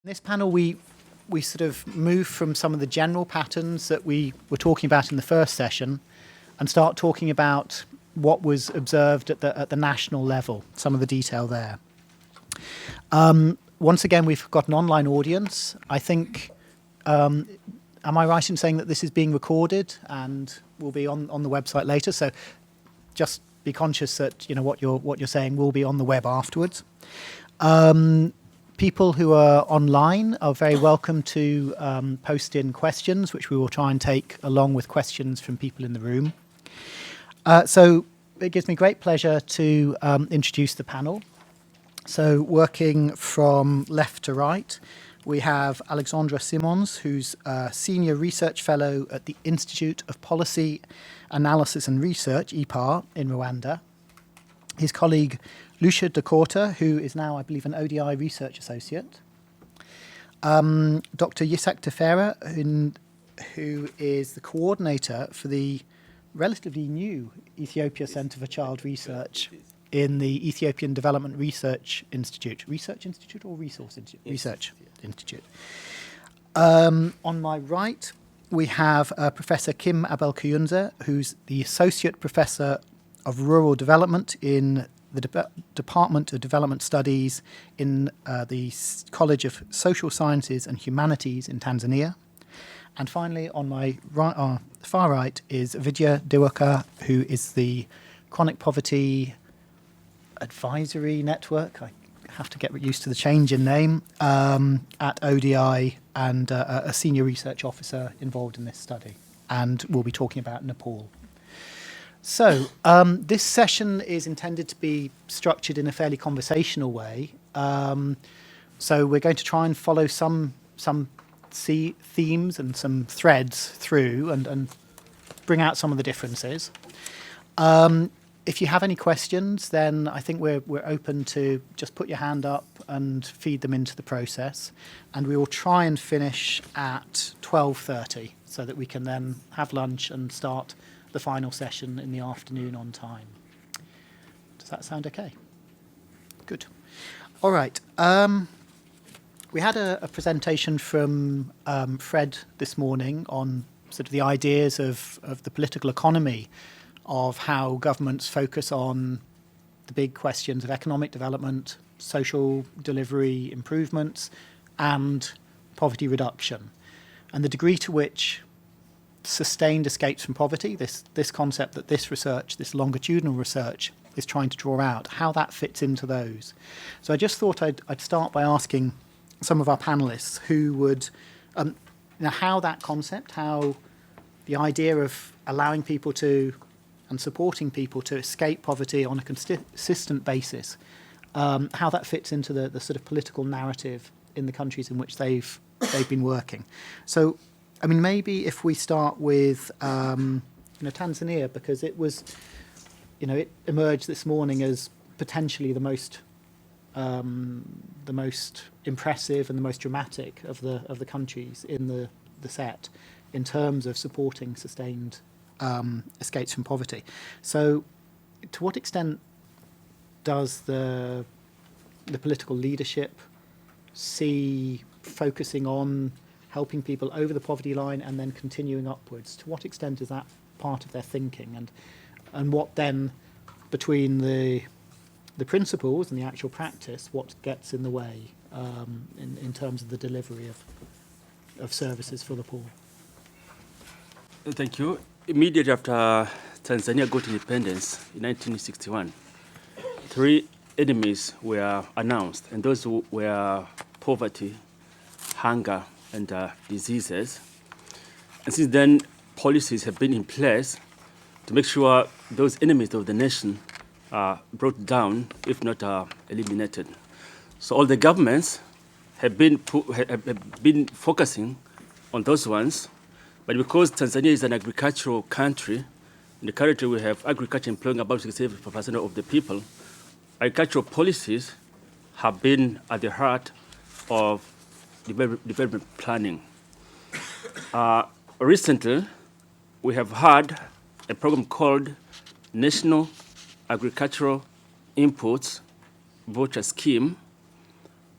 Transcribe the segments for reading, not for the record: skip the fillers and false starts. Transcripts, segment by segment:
In this panel, we sort of move from some of the general patterns that we were talking about in the first session and start talking about what was observed at the national level, some of the detail there. Once again, we've got an online audience. I think, am I right in saying that this is being recorded and will be on the website later? So just be conscious that what you're saying will be on the web afterwards. People who are online are very welcome to post in questions, which we will try and take along with questions from people in the room. So it gives me great pleasure to introduce the panel. So working from left to right, we have Alexandre Simons, who's a Senior Research Fellow at the Institute of Policy Analysis and Research, IPAR, in Rwanda. His colleague, Lucia de Corta, who is now, I believe, an ODI Research Associate. Dr. Yisak Tafere, who is the coordinator for the relatively new Ethiopia Centre for Child Research in the Ethiopian Development Research Institute. Research Institute or Resource Institute? Yes. Research Institute. On my right, we have Professor Kim Abel Kayunze, who's the Associate Professor of Rural Development in the Department of Development Studies in the College of Social Sciences and Humanities in Tanzania. And finally, on my far right is Vidya Diwakar, who is the Chronic Poverty Advisory Network. I have to get used to the change in name, at ODI, and a senior research officer involved in this study. And we'll be talking about Nepal. So this session is intended to be structured in a fairly conversational way. So we're going to try and follow some themes and some threads through and bring out some of the differences. If you have any questions, then I think we're open to just put your hand up and feed them into the process. And we will try and finish at 12:30 so that we can then have lunch and start the final session in the afternoon on time. Does that sound okay? Good. All right. We had a presentation from Fred this morning on sort of the ideas of the political economy, of how governments focus on the big questions of economic development, social delivery improvements, and poverty reduction, and the degree to which sustained escapes from poverty, this concept that this longitudinal research is trying to draw out, how that fits into those. So I just thought I'd start by asking some of our panelists who would, how that concept, how the idea of allowing people to, and supporting people to escape poverty on a consistent basis, how that fits into the sort of political narrative in the countries in which they've been working. So, I mean, maybe if we start with Tanzania, because it was, it emerged this morning as potentially the most impressive and the most dramatic of the countries in the set in terms of supporting sustained escapes from poverty. So, to what extent does the political leadership see focusing on helping people over the poverty line and then continuing upwards? To what extent is that part of their thinking, and what then, between the principles and the actual practice, what gets in the way in terms of the delivery of services for the poor? Thank you. Immediately after Tanzania got independence in 1961, 3 enemies were announced, and those were poverty, hunger, and diseases. And since then, policies have been in place to make sure those enemies of the nation are brought down, if not eliminated. So all the governments have been focusing on those ones, but because Tanzania is an agricultural country, in the country we have agriculture employing about 67% of the people, agricultural policies have been at the heart of development planning. Recently, we have had a program called National Agricultural Inputs Voucher Scheme,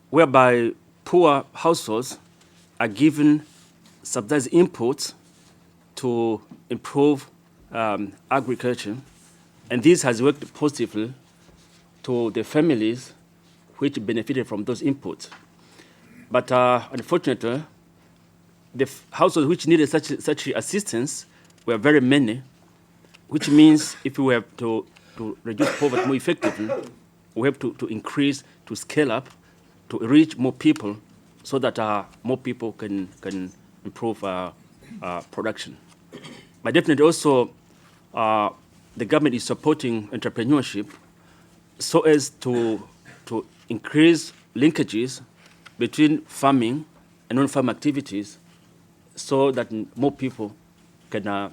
whereby poor households are given subsidized inputs to improve agriculture, and this has worked positively to the families which benefited from those inputs. But unfortunately, the households which needed such assistance were very many, which means if we have to reduce poverty more effectively, we have to increase, to scale up, to reach more people so that more people can improve production. But definitely also, the government is supporting entrepreneurship so as to increase linkages between farming and non-farm activities so that more people can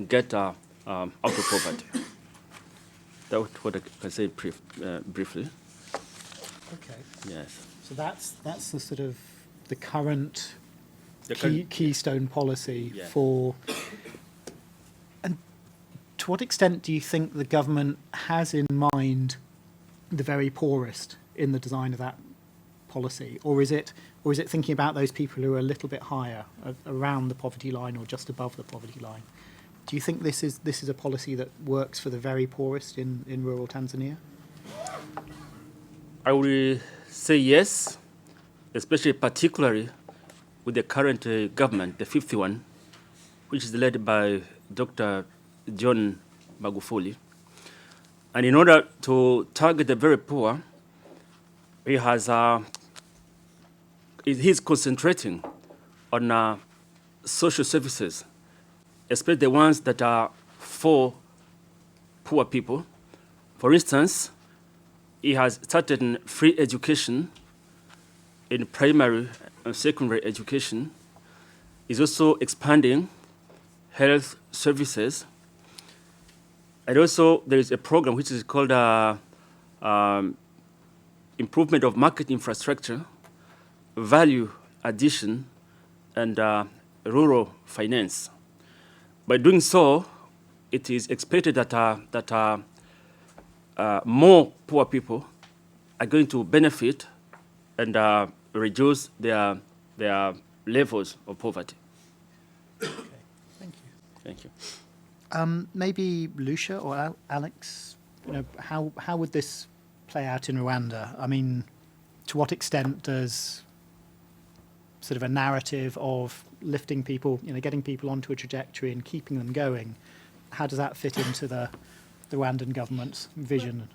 get out of poverty. That's what I can say briefly. Okay. Yes. So that's the sort of the current The keystone policy Yeah. for. And to what extent do you think the government has in mind the very poorest in the design of that policy, or is it thinking about those people who are a little bit higher, around the poverty line or just above the poverty line? Do you think this is a policy that works for the very poorest in rural Tanzania? I will say yes, especially particularly with the current government, the fifth one, which is led by Dr. John Magufuli. And in order to target the very poor, he's concentrating on social services, especially the ones that are for poor people. For instance, he has started free education in primary and secondary education. He's also expanding health services. And also there is a program which is called improvement of market infrastructure, value addition, and rural finance. By doing so, it is expected that more poor people are going to benefit and reduce their levels of poverty. Okay, thank you. Thank you. Maybe Lucia or Alex, how would this play out in Rwanda? I mean, to what extent does sort of a narrative of lifting people, getting people onto a trajectory and keeping them going, how does that fit into the Rwandan government's vision?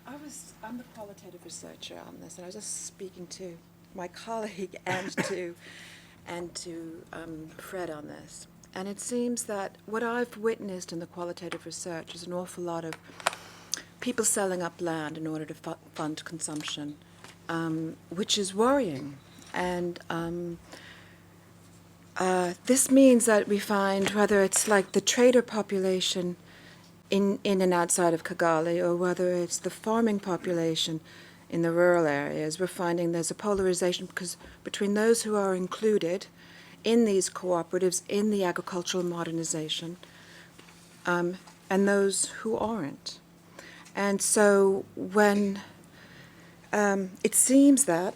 Well, I'm the qualitative researcher on this, and I was just speaking to my colleague and to Fred on this. And it seems that what I've witnessed in the qualitative research is an awful lot of people selling up land in order to fund consumption, which is worrying. And this means that we find, whether it's like the trader population in and outside of Kigali, or whether it's the farming population in the rural areas, we're finding there's a polarization between those who are included in these cooperatives, in the agricultural modernization, and those who aren't. And so when it seems that,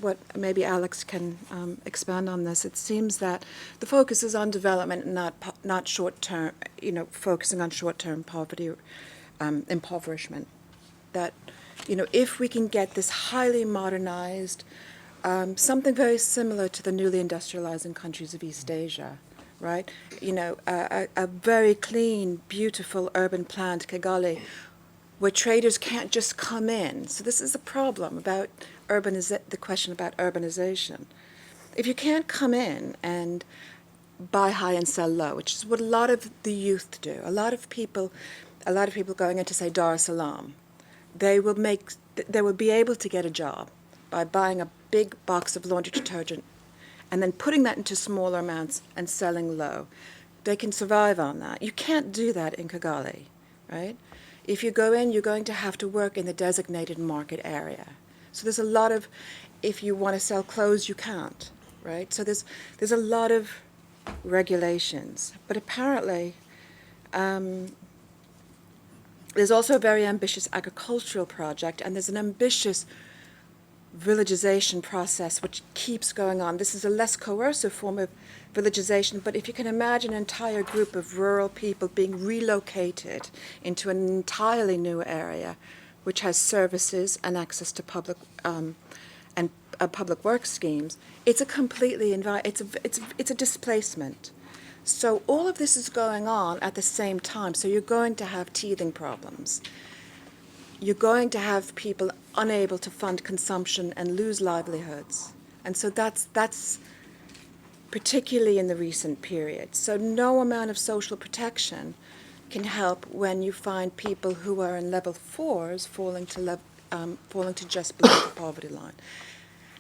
what maybe Alex can expand on this, it seems that the focus is on development and not short-term, focusing on short-term poverty, impoverishment. That, if we can get this highly modernized, something very similar to the newly industrializing countries of East Asia, right? A very clean, beautiful urban planned Kigali, where traders can't just come in. So this is the problem about the question about urbanization. If you can't come in and buy high and sell low, which is what a lot of the youth do, a lot of people going into, say, Dar es Salaam, they will be able to get a job by buying a big box of laundry detergent and then putting that into smaller amounts and selling low. They can survive on that. You can't do that in Kigali, right? If you go in, you're going to have to work in the designated market area. So there's a lot of, if you want to sell clothes, you can't, right? So there's a lot of regulations. But apparently, there's also a very ambitious agricultural project, and there's an ambitious villagization process which keeps going on. This is a less coercive form of villagization, but if you can imagine an entire group of rural people being relocated into an entirely new area which has services and access to public public works schemes, it's a completely it's a displacement. So all of this is going on at the same time. So you're going to have teething problems. You're going to have people unable to fund consumption and lose livelihoods. And so that's particularly in the recent period. So no amount of social protection can help when you find people who are in level 4s falling to just below the poverty line.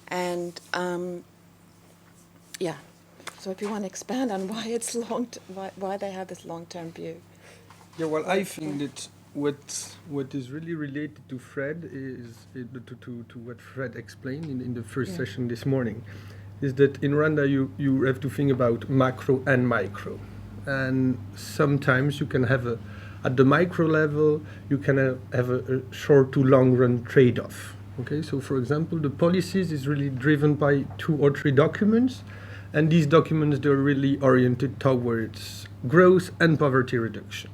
And yeah, so if you want to expand on why it's why they have this long-term view. Yeah, well, I think that what is really related to Fred is to what Fred explained in the first session this morning, is that in Rwanda you have to think about macro and micro, and sometimes you can have at the micro level you can have a short to long run trade-off. Okay, so for example, the policies is really driven by 2 or 3 documents, and these documents, they're really oriented towards growth and poverty reduction.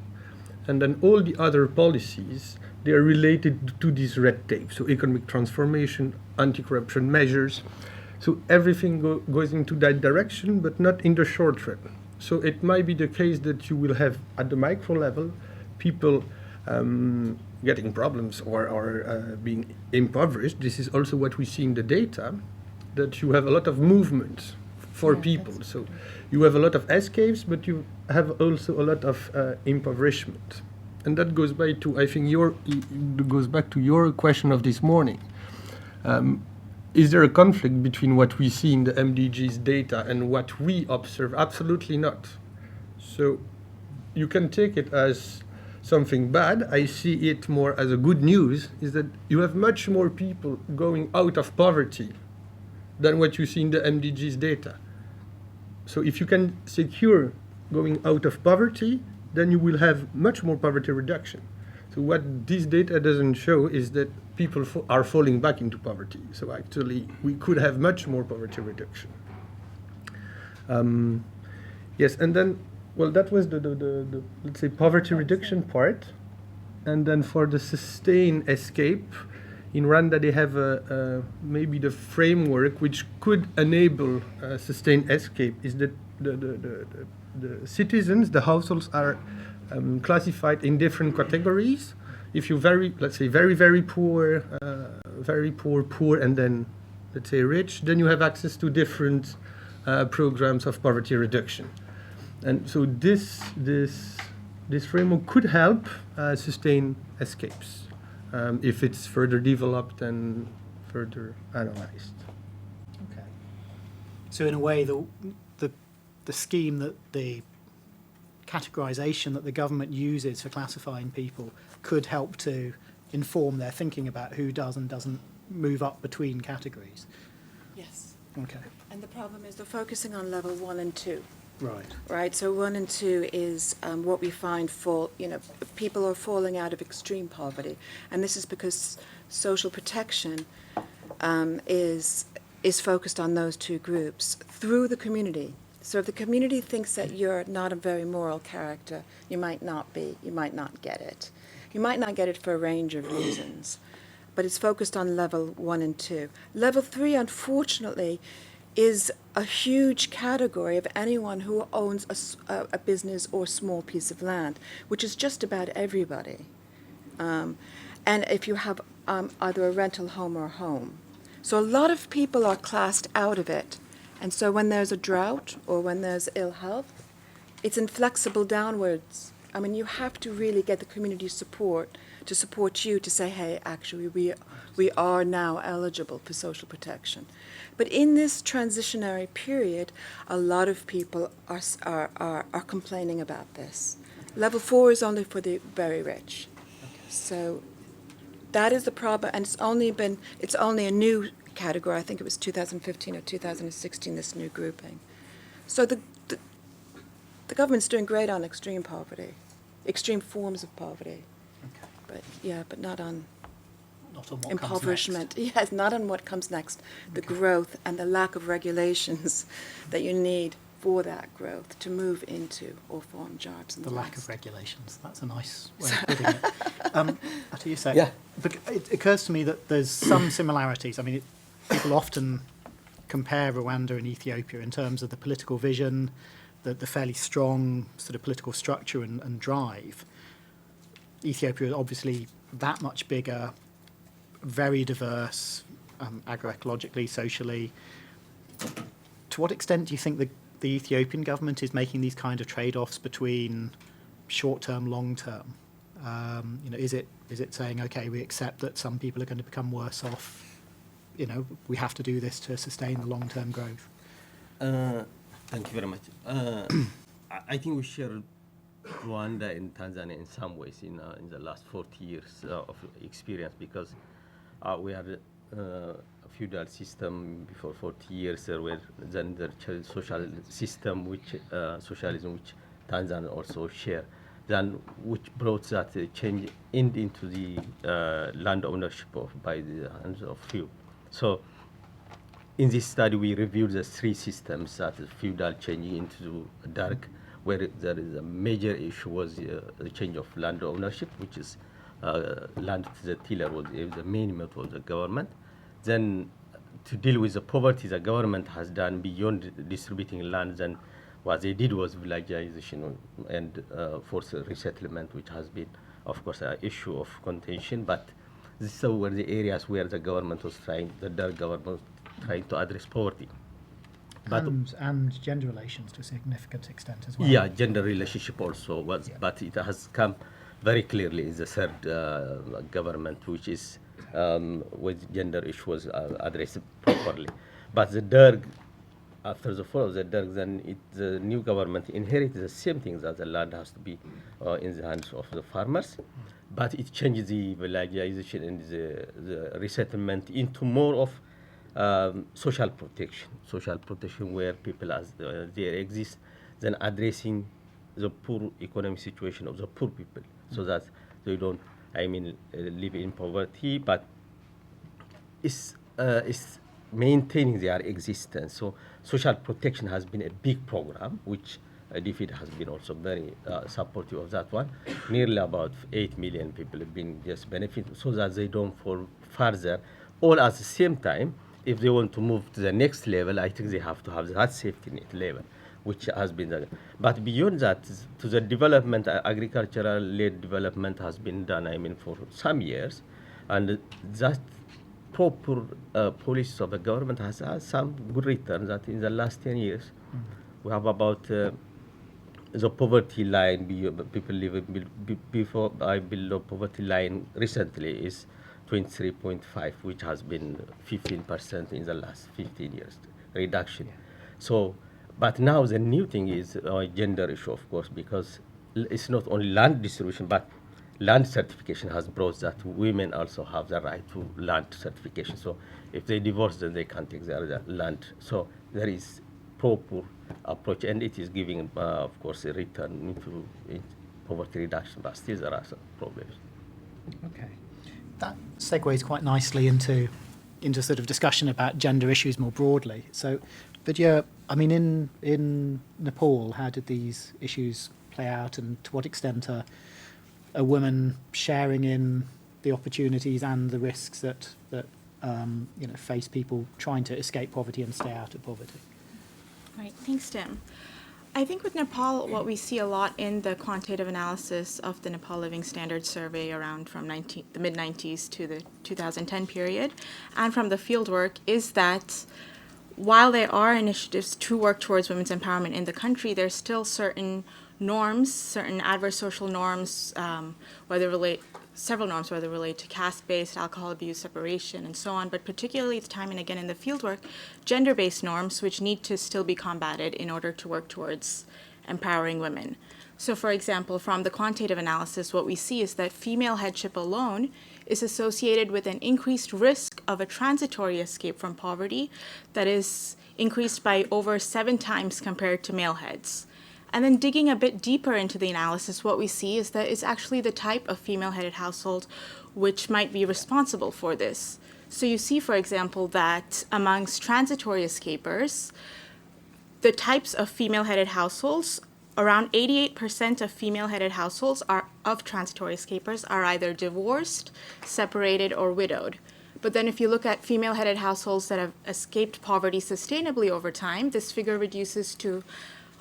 And then all the other policies, they are related to this red tape, so economic transformation, anti-corruption measures. So everything goes into that direction, but not in the short run. So it might be the case that you will have, at the micro level, people getting problems or being impoverished. This is also what we see in the data, that you have a lot of movement for people. So you have a lot of escapes, but you have also a lot of impoverishment. And that goes back to, I think, your question of this morning. Is there a conflict between what we see in the MDGs data and what we observe? Absolutely not. So you can take it as something bad. I see it more as a good news, is that you have much more people going out of poverty than what you see in the MDGs data. So if you can secure going out of poverty, then you will have much more poverty reduction. So what this data doesn't show is that people are falling back into poverty. So actually, we could have much more poverty reduction. Yes, and then, well, that was the let's say, poverty reduction part. And then for the sustained escape, in Rwanda they have maybe the framework which could enable sustained escape is that the citizens, the households are classified in different categories. If you're let's say very poor, poor, and then let's say rich, then you have access to different programs of poverty reduction. And so this framework could help sustain escapes if it's further developed and further analyzed. Okay. So in a way, the scheme that the categorization that the government uses for classifying people could help to inform their thinking about who does and doesn't move up between categories. Yes. Okay. And the problem is they're focusing on level 1 and 2. Right. Right. So 1 and 2 is what we find people are falling out of extreme poverty, and this is because social protection is focused on those 2 groups through the community. So if the community thinks that you're not a very moral character, you might not be. You might not get it. You might not get it for a range of reasons, but it's focused on level 1 and 2. Level 3, unfortunately, is a huge category of anyone who owns a business or small piece of land, which is just about everybody. And if you have either a rental home or a home. So a lot of people are classed out of it. And so when there's a drought or when there's ill health, it's inflexible downwards. I mean, you have to really get the community support to support you to say, hey, actually, we are now eligible for social protection. But in this transitionary period, a lot of people are complaining about this. Level 4 is only for the very rich. So that is the problem, and it's only a new category. I think it was 2015 or 2016, this new grouping. So the government's doing great on extreme poverty, extreme forms of poverty. Okay. But not on Not on what impoverishment. comes next. Yes, not on what comes next. The growth and the lack of regulations that you need for that growth to move into or form jobs. In The the lack West. of regulations. That's a nice way of putting it. To you, Yeah. It occurs to me that there's some similarities. I mean, people often compare Rwanda and Ethiopia in terms of the political vision, the fairly strong sort of political structure and drive. Ethiopia is obviously that much bigger, very diverse, agroecologically, socially. To what extent do you think the Ethiopian government is making these kind of trade-offs between short-term, long-term? Is it saying, okay, we accept that some people are going to become worse off? We have to do this to sustain the long-term growth. Thank you very much. I think we share Rwanda and Tanzania in some ways in the last 40 years of experience, because we had a feudal system before 40 years, where then the social system, socialism, which Tanzania also share, then which brought that change into the land ownership by the hands of few. So in this study, we reviewed the three systems, that is feudal changing into dark, where there is a major issue was the change of land ownership, which is land to the tiller was the main method of the government. Then to deal with the poverty the government has done beyond distributing land, then what they did was villageization and forced resettlement, which has been, of course, an issue of contention. But these were the areas where the government was the Dark government was trying to address poverty. But and gender relations to a significant extent as well. yeah, gender relationship also was, Yeah. but it has come very clearly in the third government, which is with gender issues addressed properly. But the Derg, after the fall of the Derg, then the new government inherited the same thing, that the land has to be in the hands of the farmers, but it changed the villageization and the resettlement into more of social protection where people as there exist, then addressing the poor economic situation of the poor people, so that they don't, live in poverty, but it's maintaining their existence. So social protection has been a big program, which DFID has been also very supportive of that one. Nearly about 8 million people have been just benefiting, so that they don't fall further. All at the same time, if they want to move to the next level, I think they have to have that safety net level, which has been done. But beyond that, to the development, agricultural-led development has been done, for some years. And that proper policies of the government has had some good returns. That in the last 10 years, we have about the poverty line, people living below poverty line recently is 23.5, which has been 15% in the last 15 years reduction. Yeah. So, but now the new thing is gender issue, of course, because it's not only land distribution, but land certification has brought that women also have the right to land certification. So if they divorce, then they can't take their land. So there is proper approach, and it is giving, of course, a return into poverty reduction, but still there are some problems. Okay. That segues quite nicely into sort of discussion about gender issues more broadly. So, Vidya, in Nepal, how did these issues play out, and to what extent are women sharing in the opportunities and the risks that face people trying to escape poverty and stay out of poverty? Right, thanks, Tim. I think with Nepal, what we see a lot in the quantitative analysis of the Nepal Living Standards Survey around from the mid-90s to the 2010 period, and from the fieldwork, is that while there are initiatives to work towards women's empowerment in the country, there's still certain norms, certain adverse social norms, several norms, whether relate to caste-based, alcohol abuse, separation, and so on, but particularly time and again in the fieldwork, gender-based norms which need to still be combated in order to work towards empowering women. So for example, from the quantitative analysis, what we see is that female headship alone is associated with an increased risk of a transitory escape from poverty that is increased by over 7 times compared to male heads. And then digging a bit deeper into the analysis, what we see is that it's actually the type of female-headed household which might be responsible for this. So you see, for example, that amongst transitory escapers, the types of female-headed households, around 88% of female-headed households of transitory escapers are either divorced, separated, or widowed. But then if you look at female-headed households that have escaped poverty sustainably over time, this figure reduces to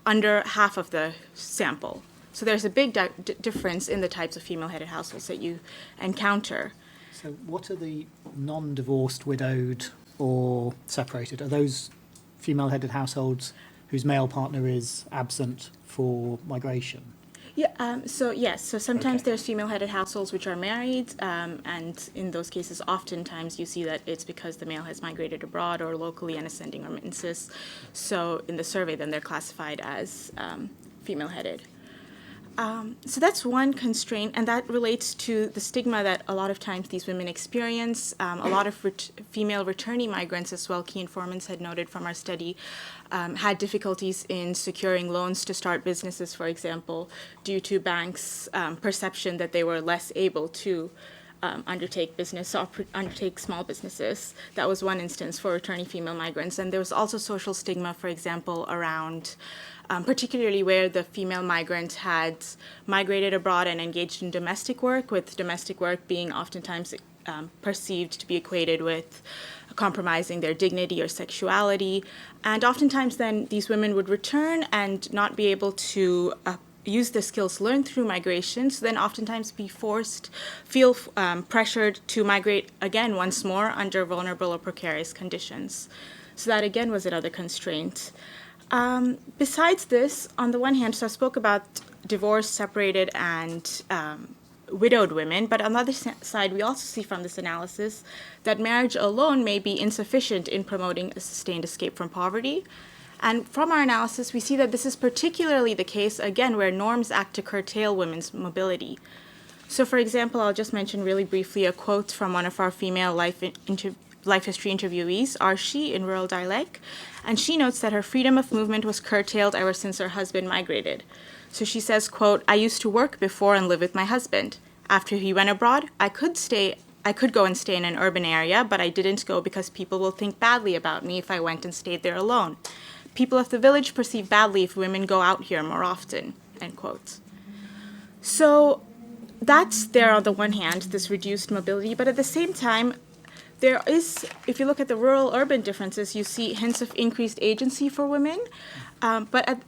under half of the sample. So there's a big difference in the types of female-headed households that you encounter. So what are the non-divorced, widowed, or separated? Are those female-headed households whose male partner is absent for migration? Yeah, so sometimes there's female-headed households which are married, and in those cases, oftentimes you see that it's because the male has migrated abroad or locally and is sending remittances. So in the survey, then they're classified as female-headed. So that's one constraint, and that relates to the stigma that a lot of times these women experience. A lot of female returning migrants as well, key informants had noted from our study, had difficulties in securing loans to start businesses, for example, due to banks' perception that they were less able to undertake business or undertake small businesses. That was one instance for returning female migrants. And there was also social stigma, for example, around particularly where the female migrant had migrated abroad and engaged in domestic work, with domestic work being oftentimes perceived to be equated with compromising their dignity or sexuality. And oftentimes then these women would return and not be able to use the skills learned through migration, so then oftentimes feel pressured to migrate again once more under vulnerable or precarious conditions. So that again was another constraint. Besides this, on the one hand, so I spoke about divorced, separated, and widowed women, but on the other side, we also see from this analysis that marriage alone may be insufficient in promoting a sustained escape from poverty. And from our analysis, we see that this is particularly the case, again, where norms act to curtail women's mobility. So, for example, I'll just mention really briefly a quote from one of our female life history interviewees, Arshi, in rural dialect, and she notes that her freedom of movement was curtailed ever since her husband migrated. So she says, quote, "I used to work before and live with my husband. After he went abroad, I could go and stay in an urban area, but I didn't go because people will think badly about me if I went and stayed there alone. People of the village perceive badly if women go out here more often," end quote. So that's there on the one hand, this reduced mobility, but at the same time, there is, if you look at the rural-urban differences, you see hints of increased agency for women,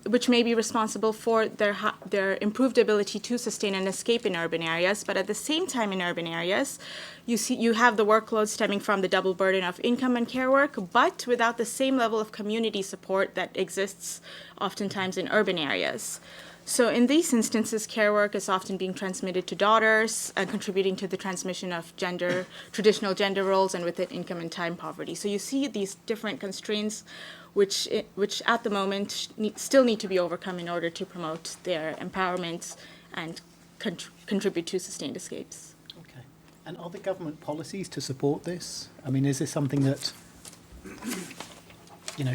which may be responsible for their improved ability to sustain an escape in urban areas. But at the same time, in urban areas, you have the workload stemming from the double burden of income and care work, but without the same level of community support that exists oftentimes in urban areas. So in these instances, care work is often being transmitted to daughters, contributing to the transmission of traditional gender roles, and with it, income and time poverty. So you see these different constraints, which at the moment still need to be overcome in order to promote their empowerment and contribute to sustained escapes. Okay. And are there government policies to support this? I mean, is this something that,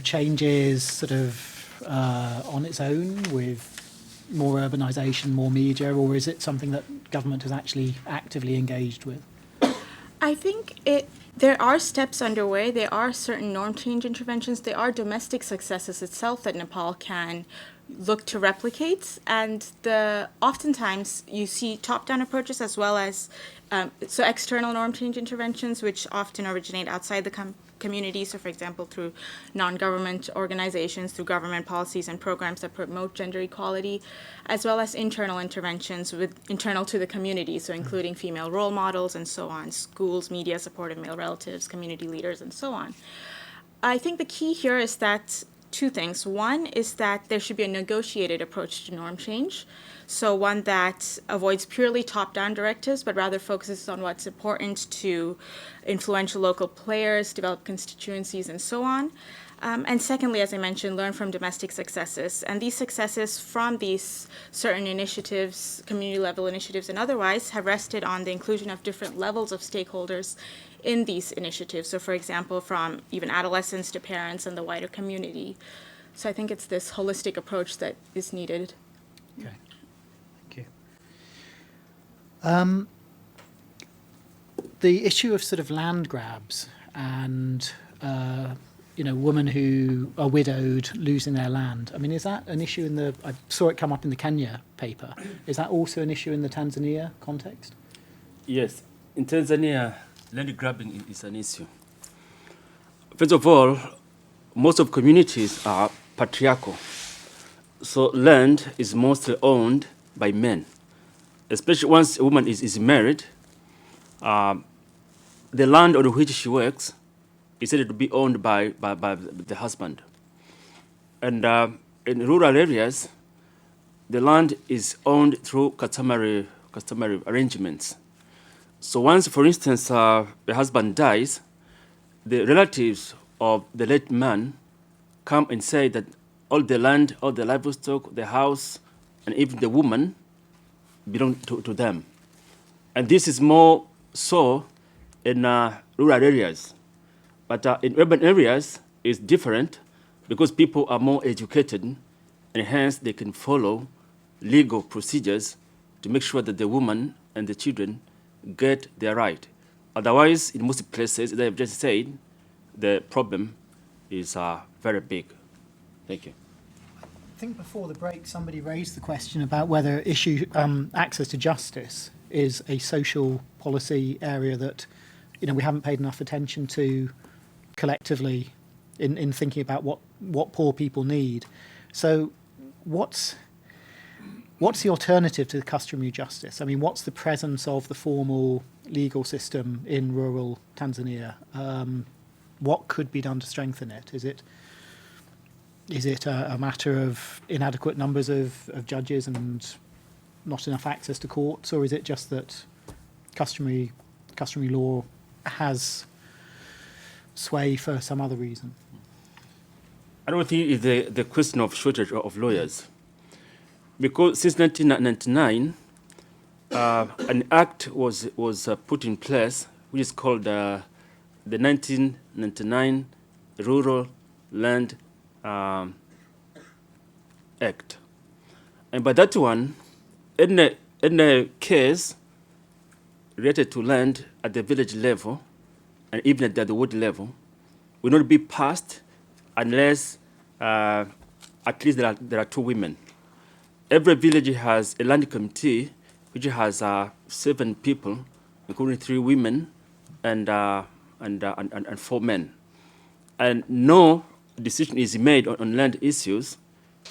changes sort of on its own with more urbanisation, more media, or is it something that government has actually actively engaged with? I think there are steps underway. There are certain norm change interventions. There are domestic successes itself that Nepal can look to replicate. And oftentimes you see top-down approaches as well as external norm change interventions, which often originate outside the community. So, for example, through non-government organizations, through government policies and programs that promote gender equality, as well as internal interventions internal to the community, so including female role models and so on, schools, media, supportive male relatives, community leaders, and so on. I think the key here is that two things. One is that there should be a negotiated approach to norm change. So one that avoids purely top-down directives, but rather focuses on what's important to influential local players, develop constituencies, and so on. And secondly, as I mentioned, learn from domestic successes. And these successes from these certain initiatives, community-level initiatives and otherwise, have rested on the inclusion of different levels of stakeholders in these initiatives. So, for example, from even adolescents to parents and the wider community. So I think it's this holistic approach that is needed. Okay. Thank you. the issue of sort of land grabs and women who are widowed losing their land. I mean, is that an issue in the? I saw it come up in the Kenya paper. Is that also an issue in the Tanzania context? Yes, in Tanzania, land grabbing is an issue. First of all, most of communities are patriarchal, so land is mostly owned by men. Especially once a woman is married, the land on which she works is said to be owned by the husband. And in rural areas, the land is owned through customary arrangements. So once, for instance, the husband dies, the relatives of the late man come and say that all the land, all the livestock, the house, and even the woman belong to them. And this is more so in rural areas. But in urban areas, it's different because people are more educated, and hence they can follow legal procedures to make sure that the woman and the children get their right. Otherwise, in most places, as I've just said, the problem is very big. Thank you. I think before the break, somebody raised the question about whether access to justice is a social policy area that we haven't paid enough attention to collectively in thinking about what poor people need. So what's the alternative to customary justice? I mean, what's the presence of the formal legal system in rural Tanzania? What could be done to strengthen it? Is it a matter of inadequate numbers of judges and not enough access to courts, or is it just that customary law has sway for some other reason? I don't think it's the question of shortage of lawyers. Because since 1999, an act was put in place which is called the 1999 Rural Land Act. And by that one, in a case related to land at the village level and even at the ward level will not be passed unless at least there are 2 women. Every village has a land committee which has 7 people, including 3 women and 4 men. And no decision is made on land issues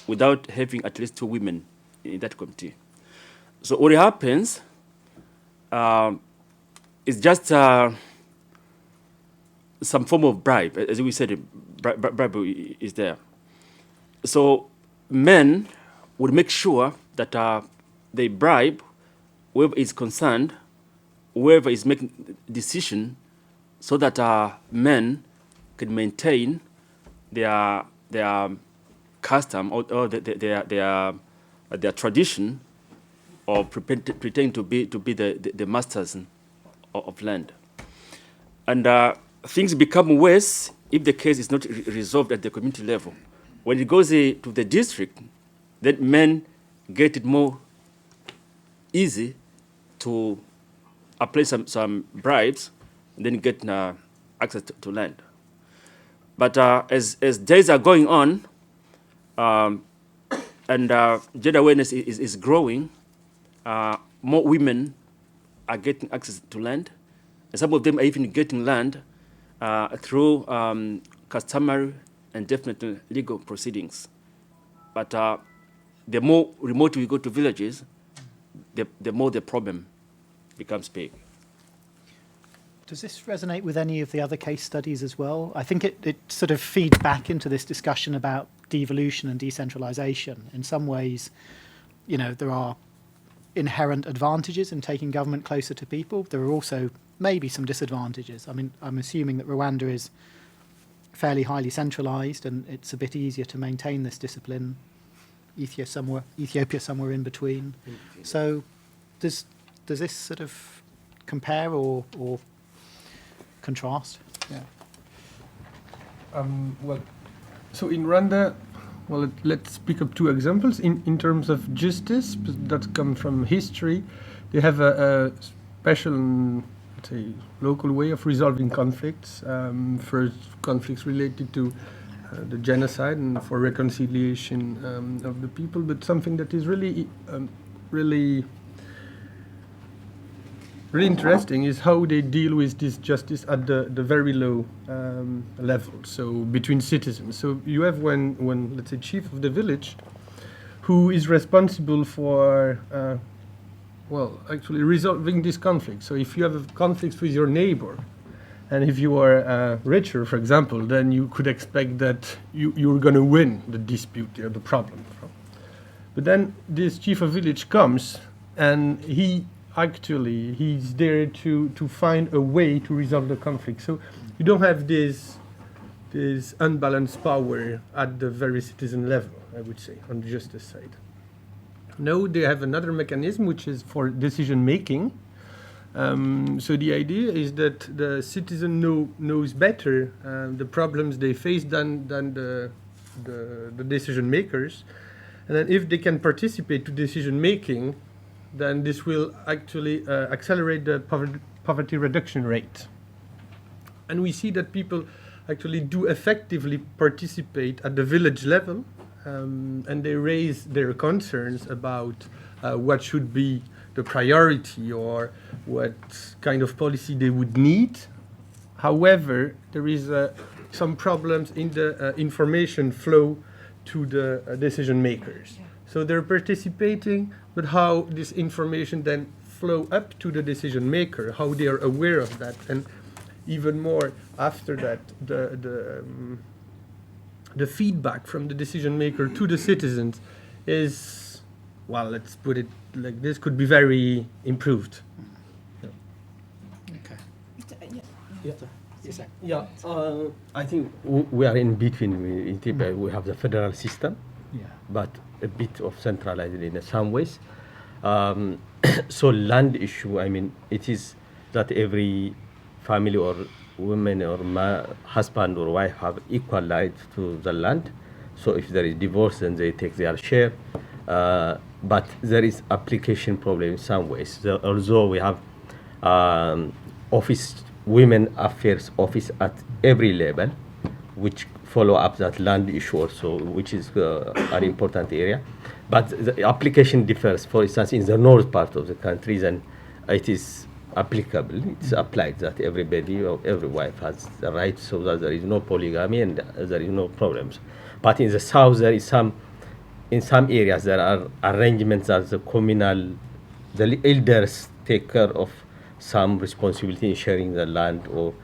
without having at least 2 women in that committee. So what happens is just some form of bribe. As we said, bribe is there. So men would make sure that they bribe whoever is concerned, whoever is making decision, so that men can maintain their custom or their tradition of pretending to be the masters of land. And things become worse if the case is not resolved at the community level. When it goes to the district, then men get it more easy to apply some bribes and then get access to land. But as days are going on, and gender awareness is growing, more women are getting access to land, and some of them are even getting land through customary and definitely legal proceedings. But the more remote we go to villages, the more the problem becomes big. Does this resonate with any of the other case studies as well? I think it sort of feeds back into this discussion about devolution and decentralization. In some ways, there are inherent advantages in taking government closer to people. There are also maybe some disadvantages. I mean, I'm assuming that Rwanda is fairly highly centralized and it's a bit easier to maintain this discipline. Ethiopia somewhere in between. So does this sort of compare or contrast? Yeah. So in Rwanda, let's pick up 2 examples. In terms of justice, that comes from history. They have a special say, local way of resolving conflicts. First, conflicts related to the genocide and for reconciliation of the people, but something that is really interesting is how they deal with this justice at the very low level, so between citizens. So you have when let's say, chief of the village, who is responsible for, actually resolving this conflict. So if you have conflicts with your neighbor, and if you are richer, for example, then you could expect that you're going to win the dispute or the problem. But then this chief of village comes, and he's there to find a way to resolve the conflict. So you don't have this unbalanced power at the very citizen level, I would say, on the justice side. Now they have another mechanism, which is for decision making. So the idea is that the citizen knows better the problems they face than the decision makers, and then if they can participate to decision making, then this will actually accelerate the poverty reduction rate. And we see that people actually do effectively participate at the village level, and they raise their concerns about what should be the priority or what kind of policy they would need. However, there is some problems in the information flow to the decision makers. So they're participating, but how this information then flow up to the decision maker, how they are aware of that, and even more after that, the feedback from the decision maker to the citizens is, well, let's put it like this, could be very improved. Okay. Yeah, I think we are in between in Ethiopia. We have the federal system, but a bit of centralized in some ways. So land issue, I mean, it is that every family or woman or husband or wife have equal right to the land. So if there is divorce, then they take their share. But there is application problem in some ways. So although we have women affairs office at every level, which follow up that land issue also, which is an important area. But the application differs. For instance, in the north part of the country, then it is applicable. It's applied that everybody or every wife has the right, so that there is no polygamy and there is no problems. But in the south, there is in some areas there are arrangements that the elders take care of some responsibility in sharing the land, or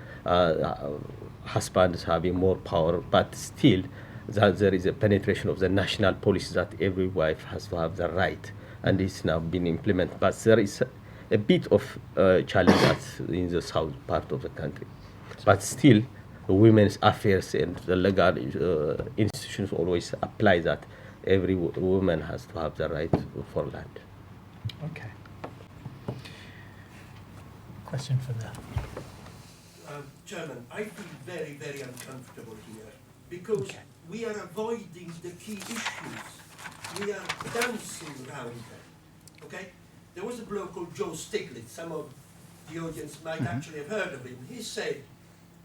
husbands having more power, but still that there is a penetration of the national policy that every wife has to have the right, and it's now been implemented. But there is a bit of challenge in the south part of the country. But still, women's affairs and the legal institutions always apply that every woman has to have the right for land. Okay. Question for that. Chairman, I feel very, very uncomfortable here because we are avoiding the key issues. We are dancing around them. Okay? There was a bloke called Joe Stiglitz. Some of the audience might actually have heard of him. He said,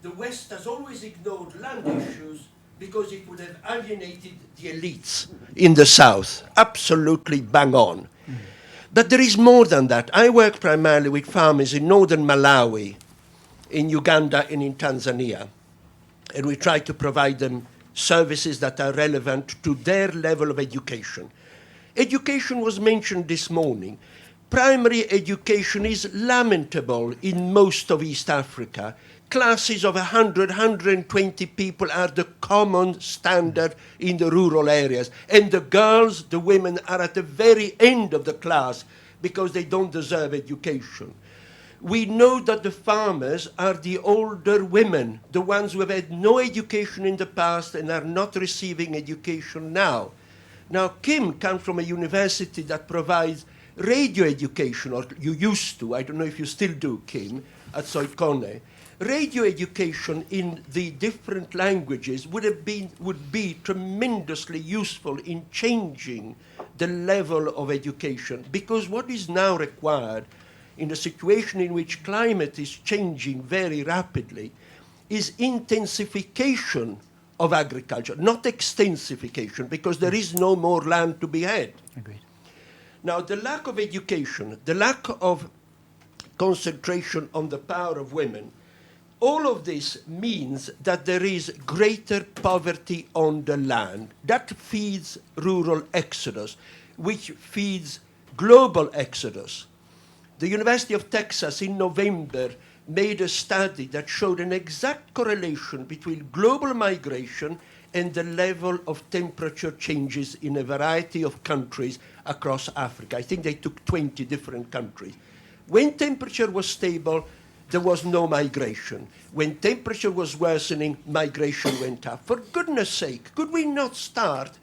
the West has always ignored land issues because it would have alienated the elites in the South. Absolutely bang on. But there is more than that. I work primarily with farmers in northern Malawi, in Uganda and in Tanzania. And we try to provide them services that are relevant to their level of education. Education was mentioned this morning. Primary education is lamentable in most of East Africa. Classes of 100, 120 people are the common standard in the rural areas. And the girls, the women, are at the very end of the class because they don't deserve education. We know that the farmers are the older women, the ones who have had no education in the past and are not receiving education now. Now, Kim comes from a university that provides radio education, or you used to, I don't know if you still do, Kim, at Sokoine. Radio education in the different languages would be tremendously useful in changing the level of education, because what is now required in a situation in which climate is changing very rapidly, is intensification of agriculture, not extensification, because there is no more land to be had. Agreed. Now, the lack of education, the lack of concentration on the power of women, all of this means that there is greater poverty on the land. That feeds rural exodus, which feeds global exodus. The University of Texas in November made a study that showed an exact correlation between global migration and the level of temperature changes in a variety of countries across Africa. I think they took 20 different countries. When temperature was stable, there was no migration. When temperature was worsening, migration went up. For goodness sake, could we not start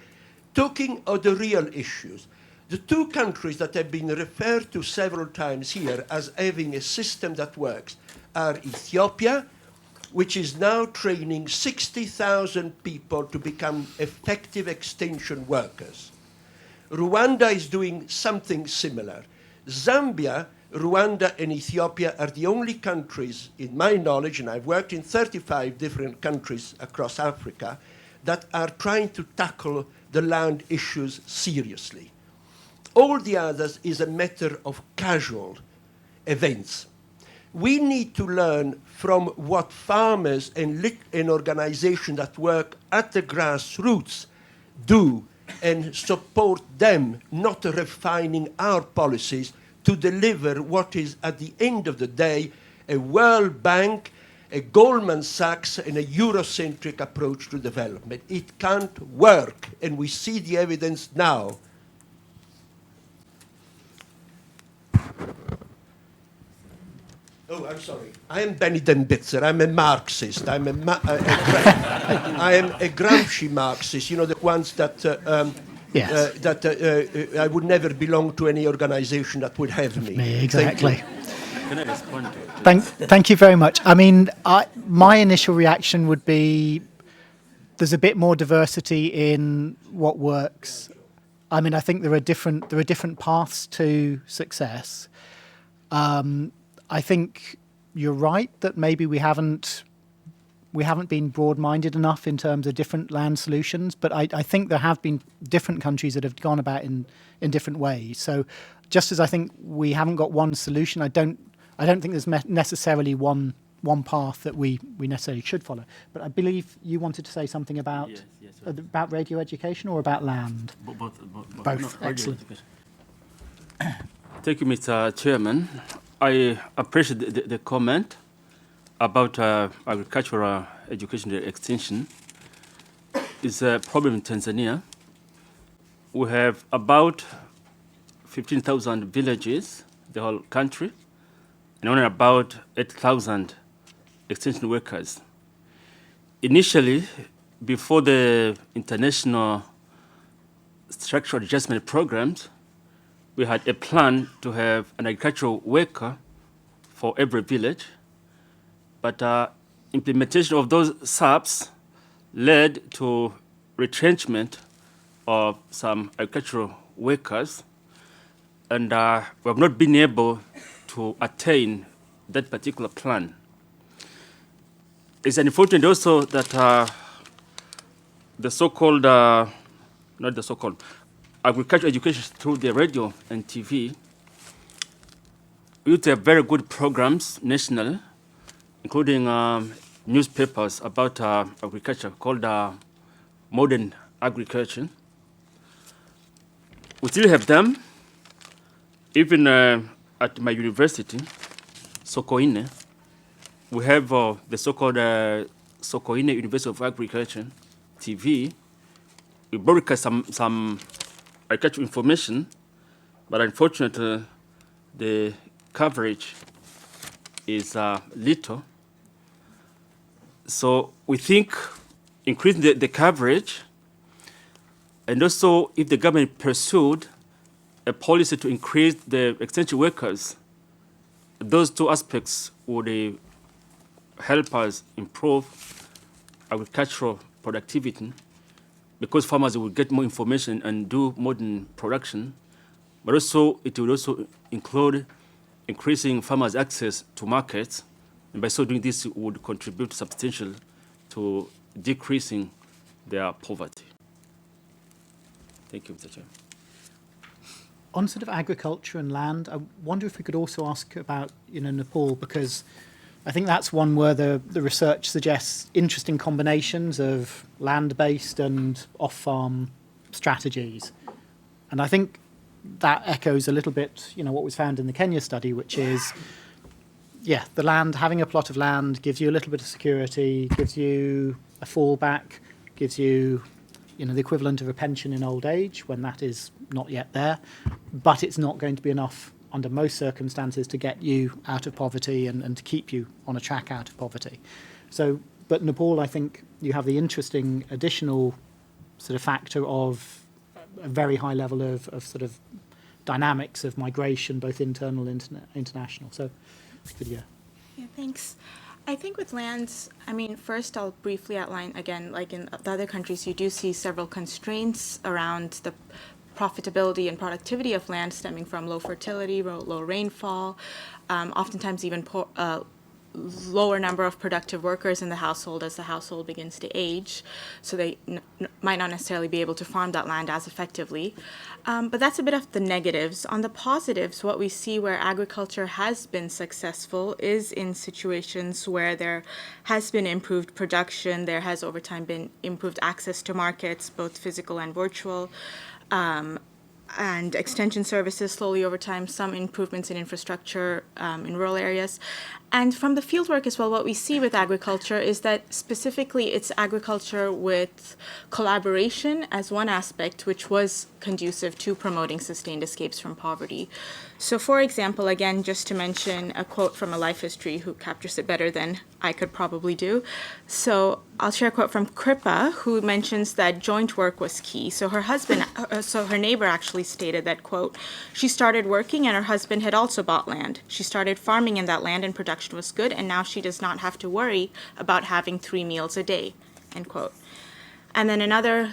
talking of the real issues? The two countries that have been referred to several times here as having a system that works are Ethiopia, which is now training 60,000 people to become effective extension workers. Rwanda is doing something similar. Zambia, Rwanda, and Ethiopia are the only countries, in my knowledge, and I've worked in 35 different countries across Africa, that are trying to tackle the land issues seriously. All the others is a matter of casual events. We need to learn from what farmers and organizations that work at the grassroots do and support them, not refining our policies to deliver what is, at the end of the day, a World Bank, a Goldman Sachs, and a Eurocentric approach to development. It can't work, and we see the evidence now. Oh, I'm sorry. I am Benny Dembitzer. I'm a Marxist. I am a Gramsci Marxist. You know, the ones that Yes. I would never belong to any organization that would have me. Exactly. Can I respond to it? Thank you very much. I mean, my initial reaction would be there's a bit more diversity in what works. I mean, I think there are different paths to success. I think you're right that maybe we haven't been broad-minded enough in terms of different land solutions, but I think there have been different countries that have gone about in different ways. So just as I think we haven't got one solution, I don't think there's necessarily one path that we necessarily should follow. But I believe you wanted to say something about about radio education or about land? Both. No, Excellent. Thank you, Mr. Chairman. I appreciate the comment about agricultural education extension. It's a problem in Tanzania. We have about 15,000 villages, the whole country, and only about 8,000 extension workers. Initially, before the international structural adjustment programs, we had a plan to have an agricultural worker for every village, but implementation of those SAPs led to retrenchment of some agricultural workers, and we have not been able to attain that particular plan. It's unfortunate also that the so-called, not the so-called, agricultural education through the radio and TV, we used to have very good programs nationally, including newspapers about agriculture called Modern Agriculture. We still have them, even at my university, Sokoine. We have the so-called Sokoine University of Agriculture TV. We broadcast some agricultural information, but unfortunately, the coverage is little. So we think increasing the coverage, and also if the government pursued a policy to increase the extension workers, those two aspects would help us improve agricultural productivity, because farmers will get more information and do modern production, but also it will also include increasing farmers' access to markets, and by so doing this would contribute substantially to decreasing their poverty. Thank you, Mr. Chair. On sort of agriculture and land, I wonder if we could also ask about, Nepal, because I think that's one where the research suggests interesting combinations of land-based and off-farm strategies. And I think that echoes a little bit, what was found in the Kenya study, which is, the land, having a plot of land gives you a little bit of security, gives you a fallback, gives you, the equivalent of a pension in old age when that is not yet there, but it's not going to be enough under most circumstances to get you out of poverty and to keep you on a track out of poverty. So, but Nepal, I think you have the interesting additional sort of factor of a very high level of sort of dynamics of migration, both internal and international. So, Vidya. Yeah, thanks. I think with lands, first I'll briefly outline, again, like in the other countries, you do see several constraints around the profitability and productivity of land stemming from low fertility, low rainfall, oftentimes even lower number of productive workers in the household as the household begins to age, so they might not necessarily be able to farm that land as effectively. But that's a bit of the negatives. On the positives, what we see where agriculture has been successful is in situations where there has been improved production, there has over time been improved access to markets, both physical and virtual, and extension services slowly over time, some improvements in infrastructure in rural areas. And from the fieldwork as well, what we see with agriculture is that specifically it's agriculture with collaboration as one aspect, which was conducive to promoting sustained escapes from poverty. So for example, again, just to mention a quote from a life history who captures it better than I could probably do. So I'll share a quote from Kripa, who mentions that joint work was key. So her neighbor actually stated that, quote, she started working and her husband had also bought land. She started farming in that land and production was good, and now she does not have to worry about having 3 meals a day, end quote. And then another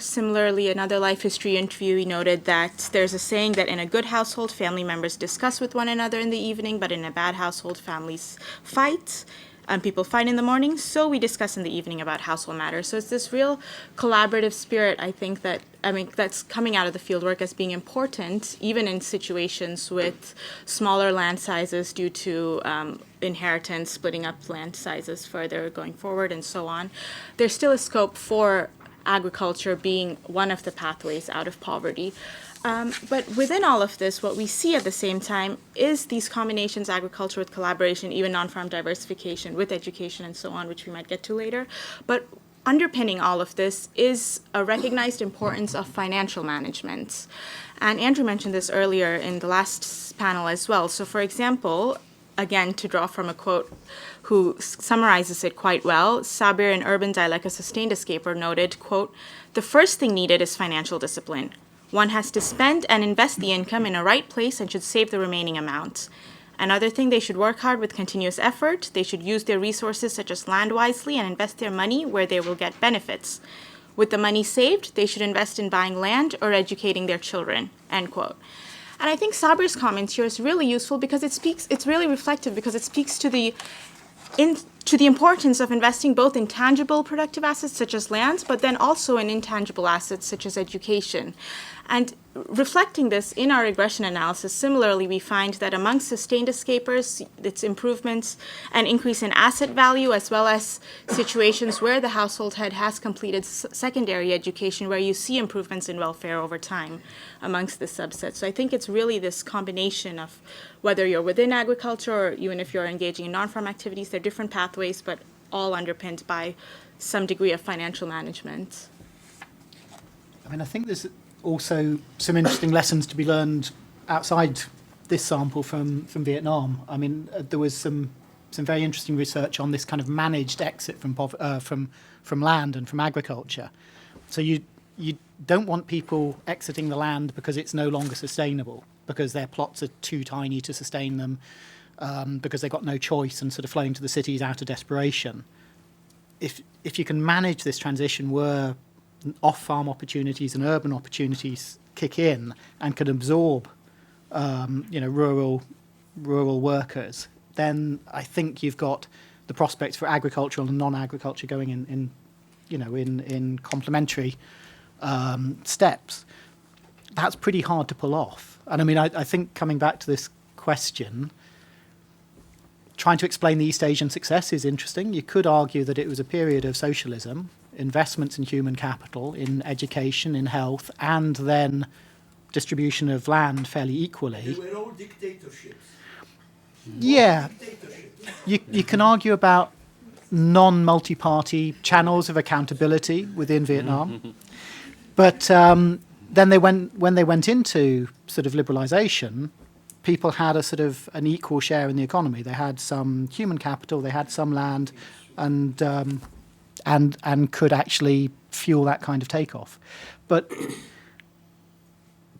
life history interview, he noted that there's a saying that in a good household, family members discuss with one another in the evening, but in a bad household, families fight. People fight in the morning, so we discuss in the evening about household matters. So it's this real collaborative spirit, I think, that's coming out of the fieldwork as being important, even in situations with smaller land sizes due to inheritance, splitting up land sizes further going forward, and so on. There's still a scope for agriculture being one of the pathways out of poverty. But within all of this, what we see at the same time is these combinations, agriculture with collaboration, even non-farm diversification with education and so on, which we might get to later. But underpinning all of this is a recognized importance of financial management. And Andrew mentioned this earlier in the last panel as well. So for example, again, to draw from a quote who summarizes it quite well, Sabir in Urban Dialect, a Sustained Escaper, noted, quote, the first thing needed is financial discipline. One has to spend and invest the income in a right place and should save the remaining amount. Another thing, they should work hard with continuous effort. They should use their resources such as land wisely and invest their money where they will get benefits. With the money saved, they should invest in buying land or educating their children, end quote. And I think Sabir's comment here is really useful because it's really reflective because it speaks to the importance of investing both in tangible productive assets such as lands, but then also in intangible assets such as education. And reflecting this in our regression analysis, similarly, we find that among sustained escapers, its improvements and increase in asset value, as well as situations where the household head has completed secondary education, where you see improvements in welfare over time amongst this subset. So I think it's really this combination of whether you're within agriculture or even if you're engaging in non-farm activities, they're different pathways, but all underpinned by some degree of financial management. I think there's also some interesting lessons to be learned outside this sample from Vietnam. There was some very interesting research on this kind of managed exit from land and from agriculture. So you don't want people exiting the land because it's no longer sustainable, because their plots are too tiny to sustain them, because they've got no choice and sort of flowing to the cities out of desperation. If you can manage this transition where off-farm opportunities and urban opportunities kick in and can absorb, rural rural workers, then I think you've got the prospects for agricultural and non-agriculture going in complementary steps. That's pretty hard to pull off. And I mean, I think coming back to this question, trying to explain the East Asian success is interesting. You could argue that it was a period of socialism, investments in human capital, in education, in health, and then distribution of land fairly equally. They were all dictatorships. Yeah. You can argue about non-multi-party channels of accountability within Vietnam. But then when they went into sort of liberalisation, people had a sort of an equal share in the economy. They had some human capital, they had some land, and could actually fuel that kind of takeoff. But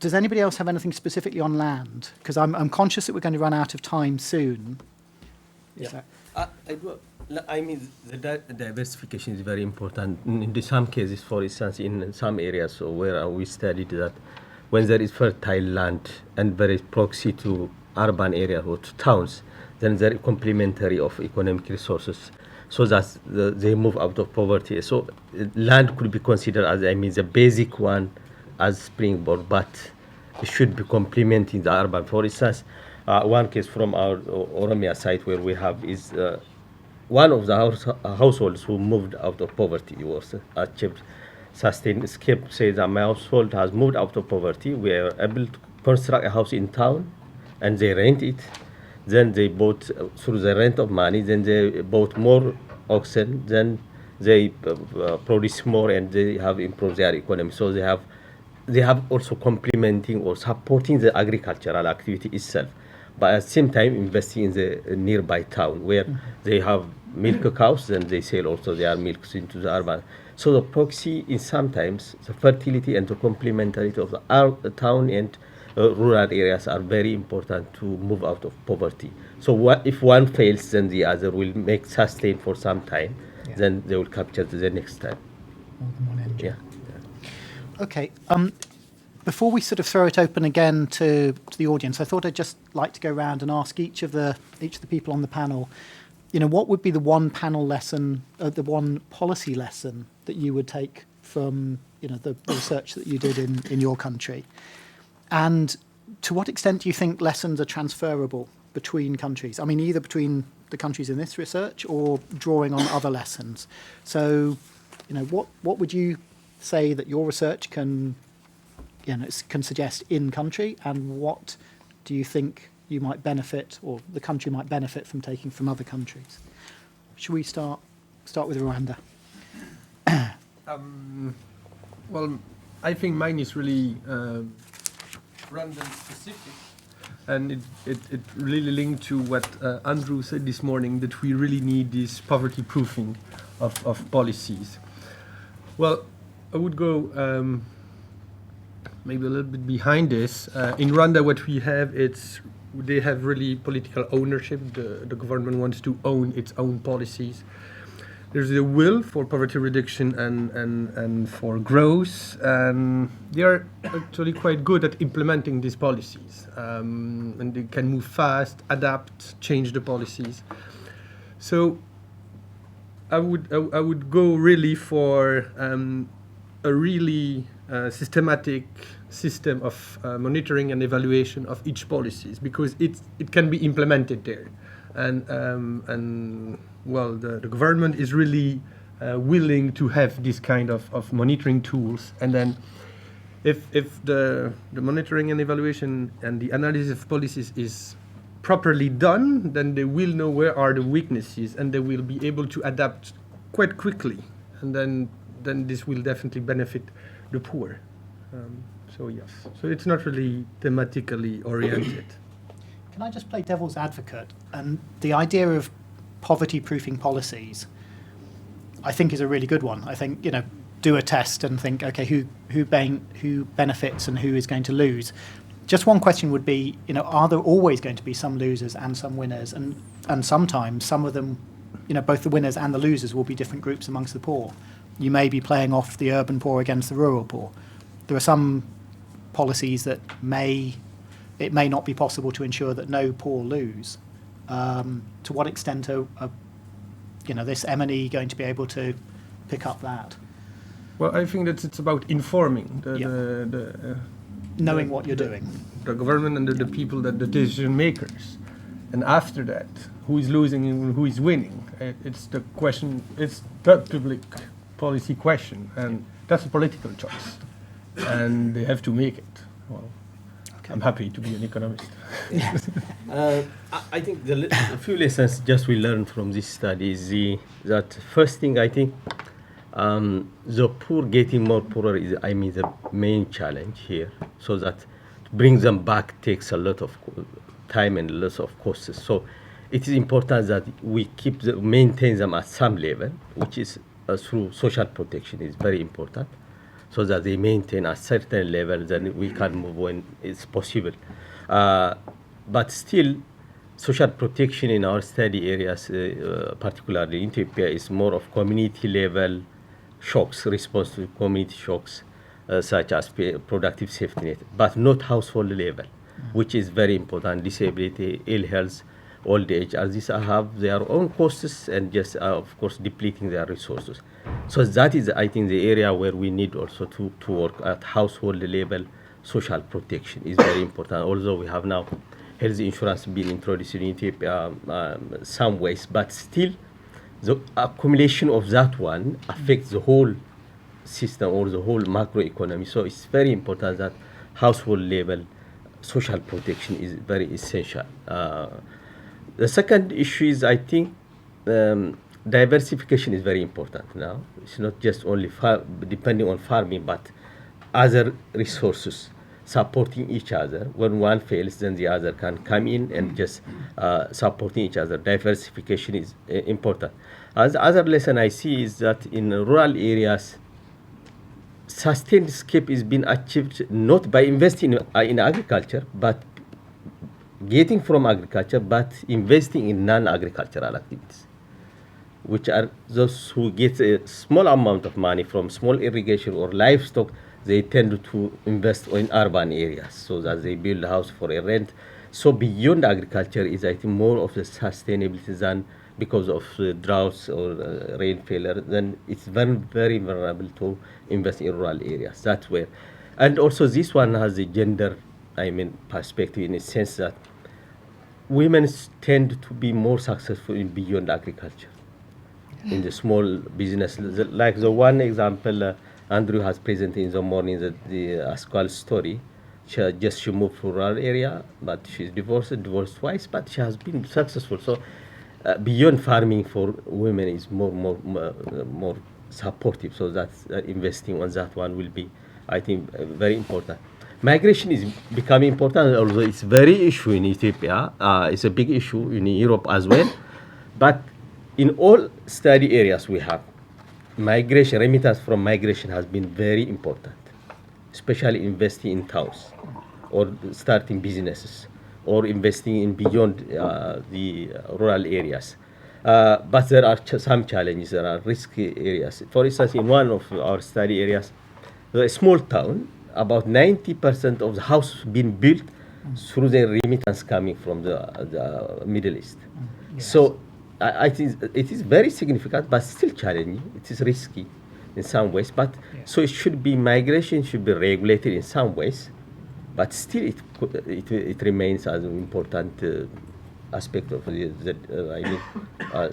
does anybody else have anything specifically on land? Because I'm conscious that we're going to run out of time soon. I mean, the diversification is very important. In some cases, for instance, in some areas where we studied that when there is fertile land and very proxy to urban area or to towns, then there is complementary of economic resources, so that they move out of poverty. So land could be considered as, the basic one as springboard, but it should be complementing the urban. For instance, one case from our Oromia site where we have is one of the households who moved out of poverty was achieved sustained escape. Say that my household has moved out of poverty. We are able to construct a house in town, and they rent it. Then they bought through the rent of money. Then they bought more oxen. Then they produce more, and they have improved their economy. So they have also complementing or supporting the agricultural activity itself, but at the same time investing in the nearby town where they have milk cows, and they sell also their milk into the urban. So the proxy is sometimes the fertility and the complementarity of the town and rural areas are very important to move out of poverty. So if one fails, then the other will make sustain for some time, then they will capture the next time. Yeah. Okay. Before we sort of throw it open again to the audience, I thought I'd just like to go around and ask each of the people on the panel, what would be the one panel lesson, the one policy lesson that you would take from, the research that you did in your country? And to what extent do you think lessons are transferable between countries? I mean, either between the countries in this research or drawing on other lessons. So, what would you say that your research can suggest in country, and what do you think you might benefit, or the country might benefit from taking from other countries? Should we start with Rwanda? Well, I think mine is really Rwandan specific, and it really linked to what Andrew said this morning, that we really need this poverty proofing of policies. Well, I would go maybe a little bit behind this. In Rwanda, what we have, they have really political ownership. The government wants to own its own policies. There's a will for poverty reduction and for growth, and they are actually quite good at implementing these policies. And they can move fast, adapt, change the policies. So I would go really for a really systematic system of monitoring and evaluation of each policies, because it can be implemented there, and well, the government is really willing to have this kind of monitoring tools, and then if the monitoring and evaluation and the analysis of policies is properly done, then they will know where are the weaknesses, and they will be able to adapt quite quickly, and then this will definitely benefit the poor. So yes, so it's not really thematically oriented. Can I just play devil's advocate? And the idea of poverty-proofing policies, I think, is a really good one. I think, do a test and think, okay, who benefits and who is going to lose. Just one question would be, are there always going to be some losers and some winners? And sometimes some of them, both the winners and the losers will be different groups amongst the poor. You may be playing off the urban poor against the rural poor. There are some policies that may it may not be possible to ensure that no poor lose. To what extent are this M&E going to be able to pick up that? Well, I think that it's about informing Knowing what you're doing. the government and the people, the decision makers. And after that, who is losing and who is winning? It's the question, it's the public policy question, and that's a political choice. And they have to make it. Well, Okay. I'm happy to be an economist. I think a few lessons just we learned from this study is that first thing I think the poor getting more poorer is the main challenge here. So that to bring them back takes a lot of time and lots of costs. So it is important that we maintain them at some level, which is through social protection is very important, so that they maintain a certain level, then we can move when it's possible. But still, social protection in our study areas, particularly in Ethiopia, is more of community level shocks, response to community shocks, such as productive safety net, but not household level, which is very important. Disability, ill health, old age, as these have their own costs and just, of course, depleting their resources. So that is, I think, the area where we need also to work at household level. Social protection is very important. Although we have now health insurance being introduced in Ethiopia some ways, but still the accumulation of that one affects the whole system or the whole macroeconomy. So it's very important that household level social protection is very essential. The second issue is, I think, diversification is very important now. It's not just only depending on farming, but other resources supporting each other. When one fails, then the other can come in and just supporting each other. Diversification is important. As other lesson I see is that in rural areas, sustained escape is being achieved not by investing in agriculture, but getting from agriculture, but investing in non-agricultural activities, which are those who get a small amount of money from small irrigation or livestock. They tend to invest in urban areas so that they build a house for a rent. So beyond agriculture is, I think, more of the sustainability than because of droughts or rain failure. Then it's very, very vulnerable to invest in rural areas. That's where, and also this one has a gender, perspective in a sense that women tend to be more successful in beyond agriculture, in the small business. Like the one example Andrew has presented in the morning, the Asqual story. She moved to rural area, but she's divorced twice, but she has been successful. So beyond farming for women is more supportive. So that investing on that one will be, I think, very important. Migration is becoming important, although it's very issue in Ethiopia. It's a big issue in Europe as well. But in all study areas we have, migration, remittance from migration has been very important, especially investing in towns or starting businesses or investing in beyond the rural areas. But there are some challenges, there are risky areas. For instance, in one of our study areas, a small town, about 90% of the house being built through the remittance coming from the Middle East. Yes. So I think it is very significant, but still challenging. It is risky in some ways, but so it should be, migration should be regulated in some ways, but still it remains as an important aspect of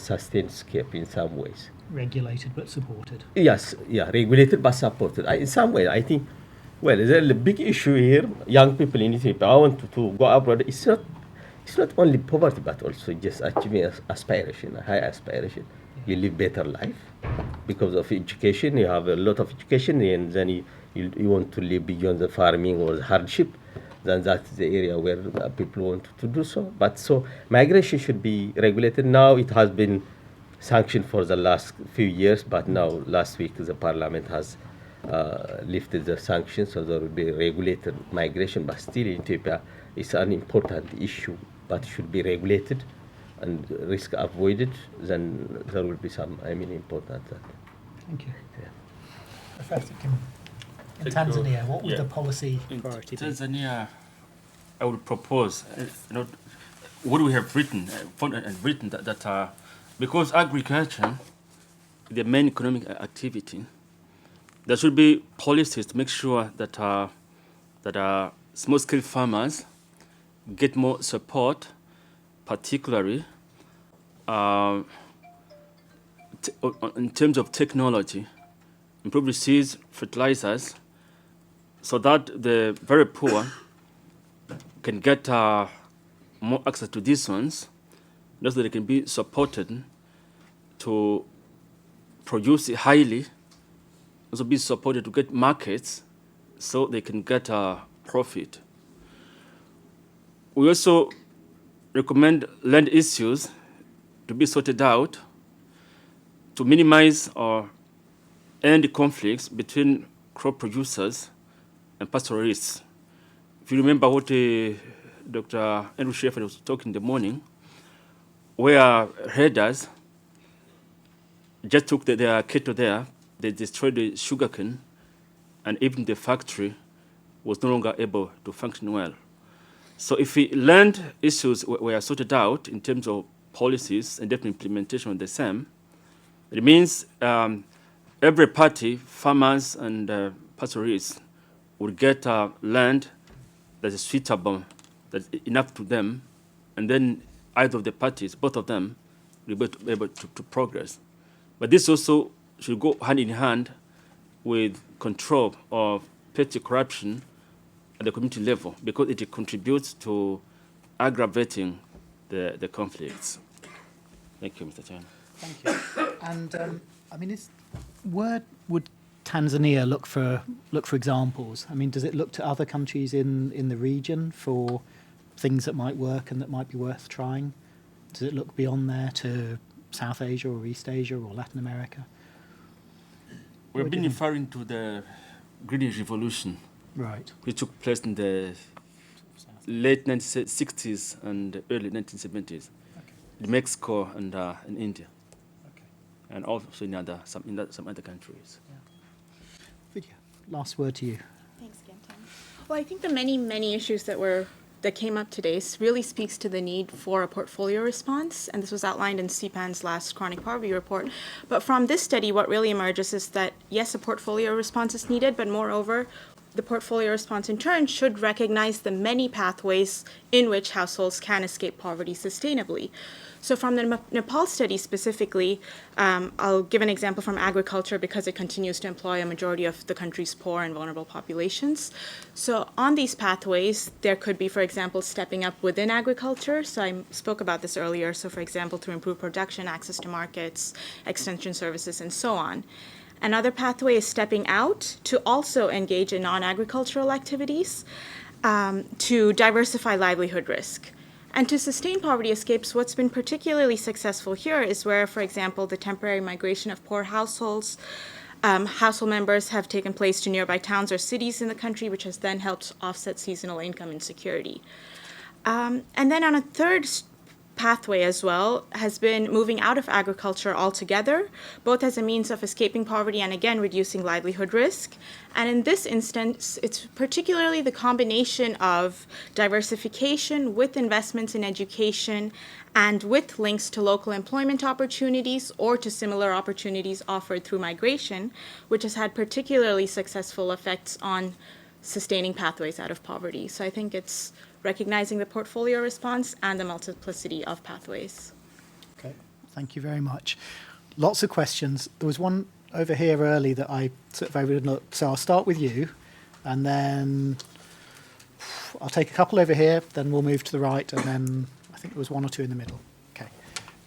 sustained escape in some ways. Regulated but supported. Yes, regulated but supported. In some way, I think, well, there's a big issue here. Young people in Ethiopia, I want to go abroad. It's not only poverty, but also just achieving aspiration, a high aspiration. You live better life because of education. You have a lot of education, and then you want to live beyond the farming or the hardship. Then that's the area where people want to do so. But so migration should be regulated. Now it has been sanctioned for the last few years, but now last week the parliament has lifted the sanctions, so there will be regulated migration. But still in Ethiopia, it's an important issue, but should be regulated and risk avoided. Then there will be some, important. Thank you. Yeah. Professor, in Tanzania, what would the policy in priority be? Tanzania, I would propose, what we have written, that because agriculture, the main economic activity, there should be policies to make sure that small-scale farmers get more support, particularly in terms of technology, improve seeds, fertilizers, so that the very poor can get more access to these ones, so that they can be supported to produce highly, also be supported to get markets so they can get a profit. We also recommend land issues to be sorted out to minimize or end conflicts between crop producers and pastoralists. If you remember what Dr. Andrew Sheffer was talking in the morning, where herders just took their cattle there, they destroyed the sugarcane, and even the factory was no longer able to function well. So if land issues were sorted out in terms of policies and definitely implementation of the same, it means every party, farmers and pastoralists, would get land that is suitable, that's enough to them, and then either of the parties, both of them, will be able to progress. But this also should go hand in hand with control of petty corruption at the community level, because it contributes to aggravating the conflicts. Thank you, Mr. Chairman. Thank you. And where would Tanzania look for examples? I mean, does it look to other countries in the region for things that might work and that might be worth trying? Does it look beyond there to South Asia or East Asia or Latin America? We've been referring to the Green Revolution, right, which took place in the late 1960s and early 1970s, in Mexico and in India, and also in some other countries. Yeah. Vidya, last word to you. Thanks again, Tim. Well, I think the many issues that came up today really speaks to the need for a portfolio response, and this was outlined in CPAN's last chronic poverty report. But from this study, what really emerges is that, yes, a portfolio response is needed, but moreover, the portfolio response in turn should recognize the many pathways in which households can escape poverty sustainably. So from the Nepal study specifically, I'll give an example from agriculture because it continues to employ a majority of the country's poor and vulnerable populations. So on these pathways, there could be, for example, stepping up within agriculture. So I spoke about this earlier. So for example, to improve production, access to markets, extension services, and so on. Another pathway is stepping out to also engage in non-agricultural activities to diversify livelihood risk. And to sustain poverty escapes, what's been particularly successful here is where, for example, the temporary migration of poor households, household members have taken place to nearby towns or cities in the country, which has then helped offset seasonal income insecurity. And then on a third pathway as well has been moving out of agriculture altogether, both as a means of escaping poverty and again reducing livelihood risk. And in this instance, it's particularly the combination of diversification with investments in education and with links to local employment opportunities or to similar opportunities offered through migration, which has had particularly successful effects on sustaining pathways out of poverty. So I think it's recognizing the portfolio response and the multiplicity of pathways. Okay, thank you very much. Lots of questions. There was one over here early that I sort of overlooked, so I'll start with you, and then I'll take a couple over here, then we'll move to the right, and then I think there was one or two in the middle. Okay,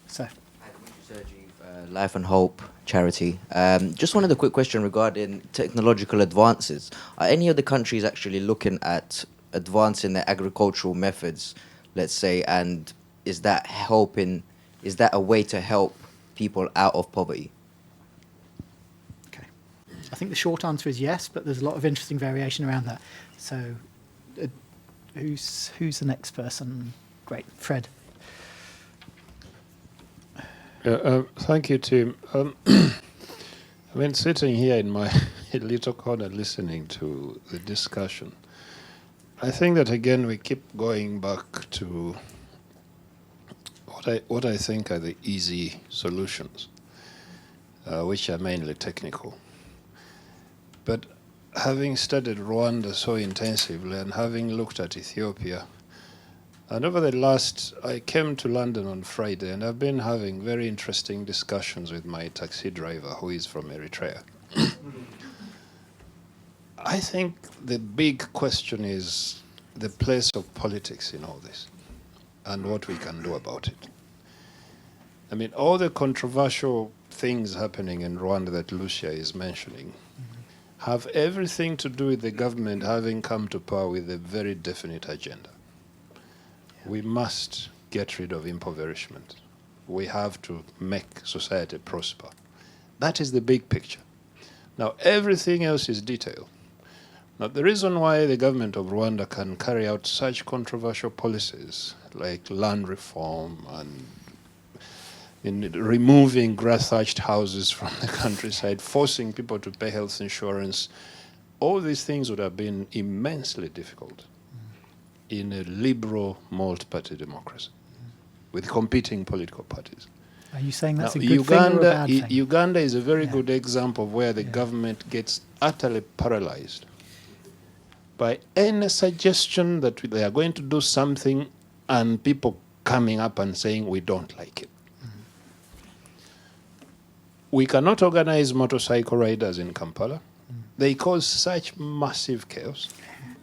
so. Life and Hope charity. Just wanted a quick question regarding technological advances. Are any of the countries actually looking at advancing their agricultural methods, let's say, and is that a way to help people out of poverty? Okay. I think the short answer is yes, but there's a lot of interesting variation around that. So who's the next person? Great. Fred. Thank you, Tim. I've been sitting here in my little corner listening to the discussion. I think that again we keep going back to what I think are the easy solutions, which are mainly technical. But having studied Rwanda so intensively and having looked at Ethiopia, and over the last, I came to London on Friday, and I've been having very interesting discussions with my taxi driver, who is from Eritrea. I think the big question is the place of politics in all this and what we can do about it. I mean, all the controversial things happening in Rwanda that Lucia is mentioning have everything to do with the government having come to power with a very definite agenda. We must get rid of impoverishment. We have to make society prosper. That is the big picture. Now, everything else is detail. Now, the reason why the government of Rwanda can carry out such controversial policies like land reform and in removing grass-thatched houses from the countryside, forcing people to pay health insurance, all these things would have been immensely difficult in a liberal multi-party democracy with competing political parties. Are you saying that's Now, a good thing or a bad thing? Uganda is a very good example of where the government gets utterly paralyzed by any suggestion that they are going to do something and people coming up and saying, we don't like it. We cannot organize motorcycle riders in Kampala. They cause such massive chaos.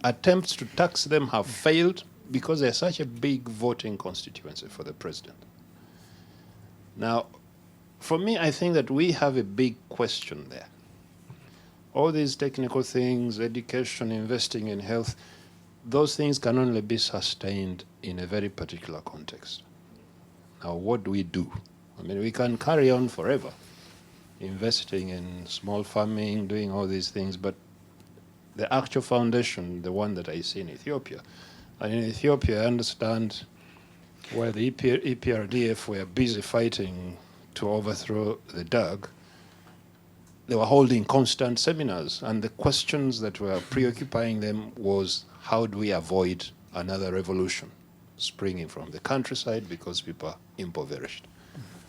Attempts to tax them have failed because they're such a big voting constituency for the president. Now, for me, I think that we have a big question there. All these technical things, education, investing in health, those things can only be sustained in a very particular context. Now, what do we do? I mean, we can carry on forever, investing in small farming, doing all these things, but the actual foundation, the one that I see in Ethiopia, and in Ethiopia, I understand where the EPRDF were busy fighting to overthrow the DRG, they were holding constant seminars, and the questions that were preoccupying them was, how do we avoid another revolution springing from the countryside because people are impoverished?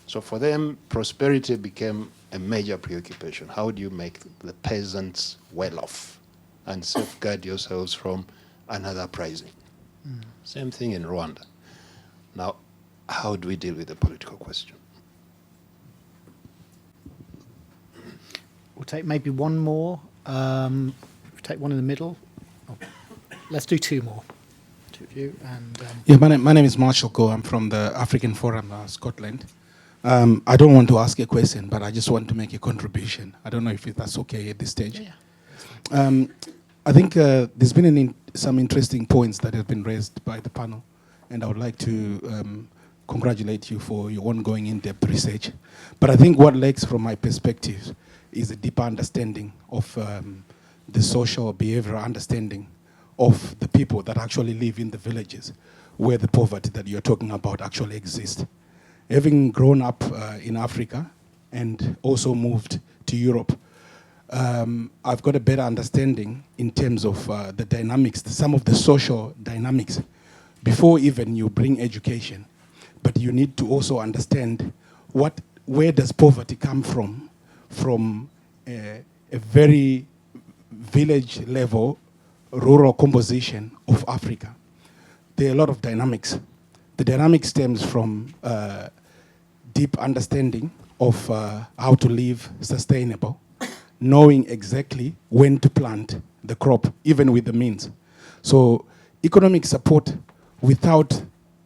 So for them, prosperity became a major preoccupation. How do you make the peasants well off and safeguard yourselves from another uprising? Same thing in Rwanda. Now, how do we deal with the political question? We'll take maybe one more. Take one in the middle. Oh, let's do two more. Two of you. And yeah, my name is Marshall Go. I'm from the African Forum, Scotland. I don't want to ask a question, but I just want to make a contribution. I don't know if that's okay at this stage. Yeah. I think there's been some interesting points that have been raised by the panel, and I would like to congratulate you for your ongoing in-depth research. But I think what lacks from my perspective is a deeper understanding of the social behavioral understanding of the people that actually live in the villages where the poverty that you're talking about actually exists. Having grown up in Africa and also moved to Europe, I've got a better understanding in terms of the dynamics, some of the social dynamics, before even you bring education. But you need to also understand where does poverty come from a very village level, rural composition of Africa. There are a lot of dynamics. The dynamic stems from deep understanding of how to live sustainable, knowing exactly when to plant the crop, even with the means. So economic support without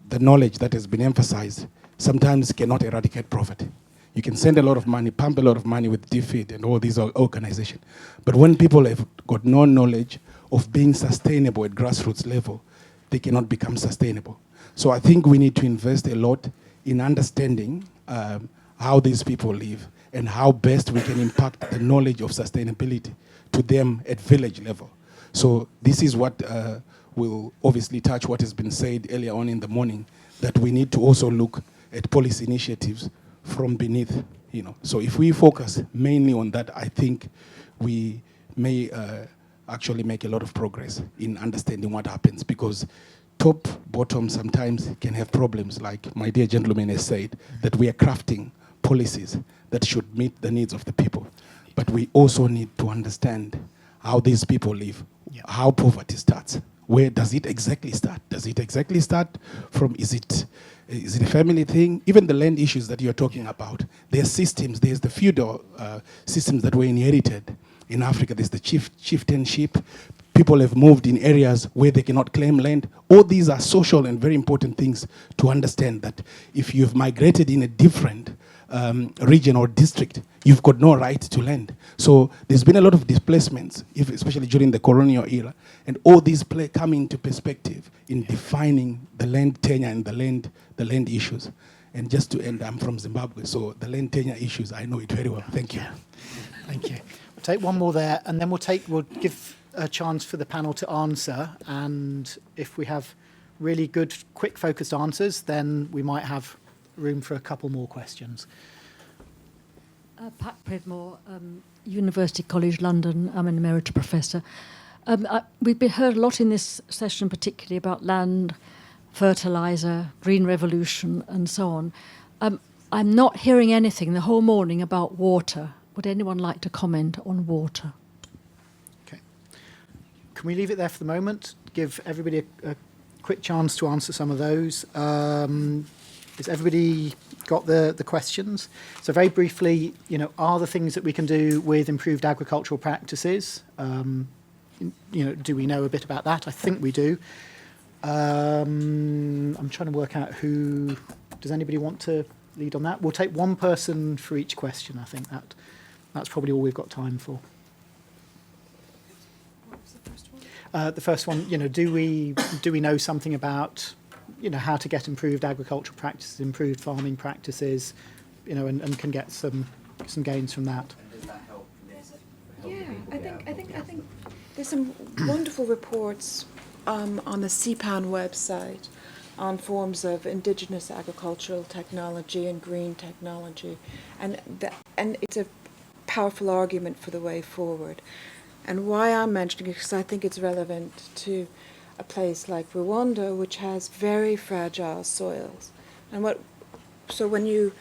the knowledge that has been emphasized sometimes cannot eradicate poverty. You can send a lot of money, pump a lot of money with DFID and all these organizations. But when people have got no knowledge of being sustainable at grassroots level, they cannot become sustainable. So I think we need to invest a lot in understanding how these people live and how best we can impact the knowledge of sustainability to them at village level. So this is what will obviously touch what has been said earlier on in the morning, that we need to also look at policy initiatives from beneath. So if we focus mainly on that, I think we may actually make a lot of progress in understanding what happens, because top, bottom sometimes can have problems, like my dear gentleman has said, that we are crafting policies that should meet the needs of the people. But we also need to understand how these people live, how poverty starts. Where does it exactly start? Does it exactly start from, is it a family thing? Even the land issues that you're talking about, there are systems, there's the feudal systems that were inherited in Africa. There's the chieftainship. People have moved in areas where they cannot claim land. All these are social and very important things to understand, that if you've migrated in a different region or district, you've got no right to land. So there's been a lot of displacements, especially during the colonial era, and all these come into perspective in defining the land tenure and the land issues. And just to end, I'm from Zimbabwe, so the land tenure issues, I know it very well. Thank you. Thank you. We'll take one more there, and then we'll give a chance for the panel to answer. And if we have really good, quick, focused answers, then we might have room for a couple more questions. Pat Pridmore, University College London. I'm an emeritus professor. We've heard a lot in this session, particularly about land, fertiliser, green revolution, and so on. I'm not hearing anything the whole morning about water. Would anyone like to comment on water? Okay. Can we leave it there for the moment? Give everybody a quick chance to answer some of those. Has everybody got the questions? So very briefly, are there things that we can do with improved agricultural practices? Do we know a bit about that? I think we do. I'm trying to work out who. Does anybody want to lead on that? We'll take one person for each question. I think that's probably all we've got time for. What was the first one? The first one, do we know something about how to get improved agricultural practices, improved farming practices, and can get some gains from that. Does that help? Yeah, I think there's some wonderful reports on the CPAN website on forms of indigenous agricultural technology and green technology, and it's a powerful argument for the way forward. And why I'm mentioning it, because I think it's relevant to a place like Rwanda, which has very fragile soils. And so when you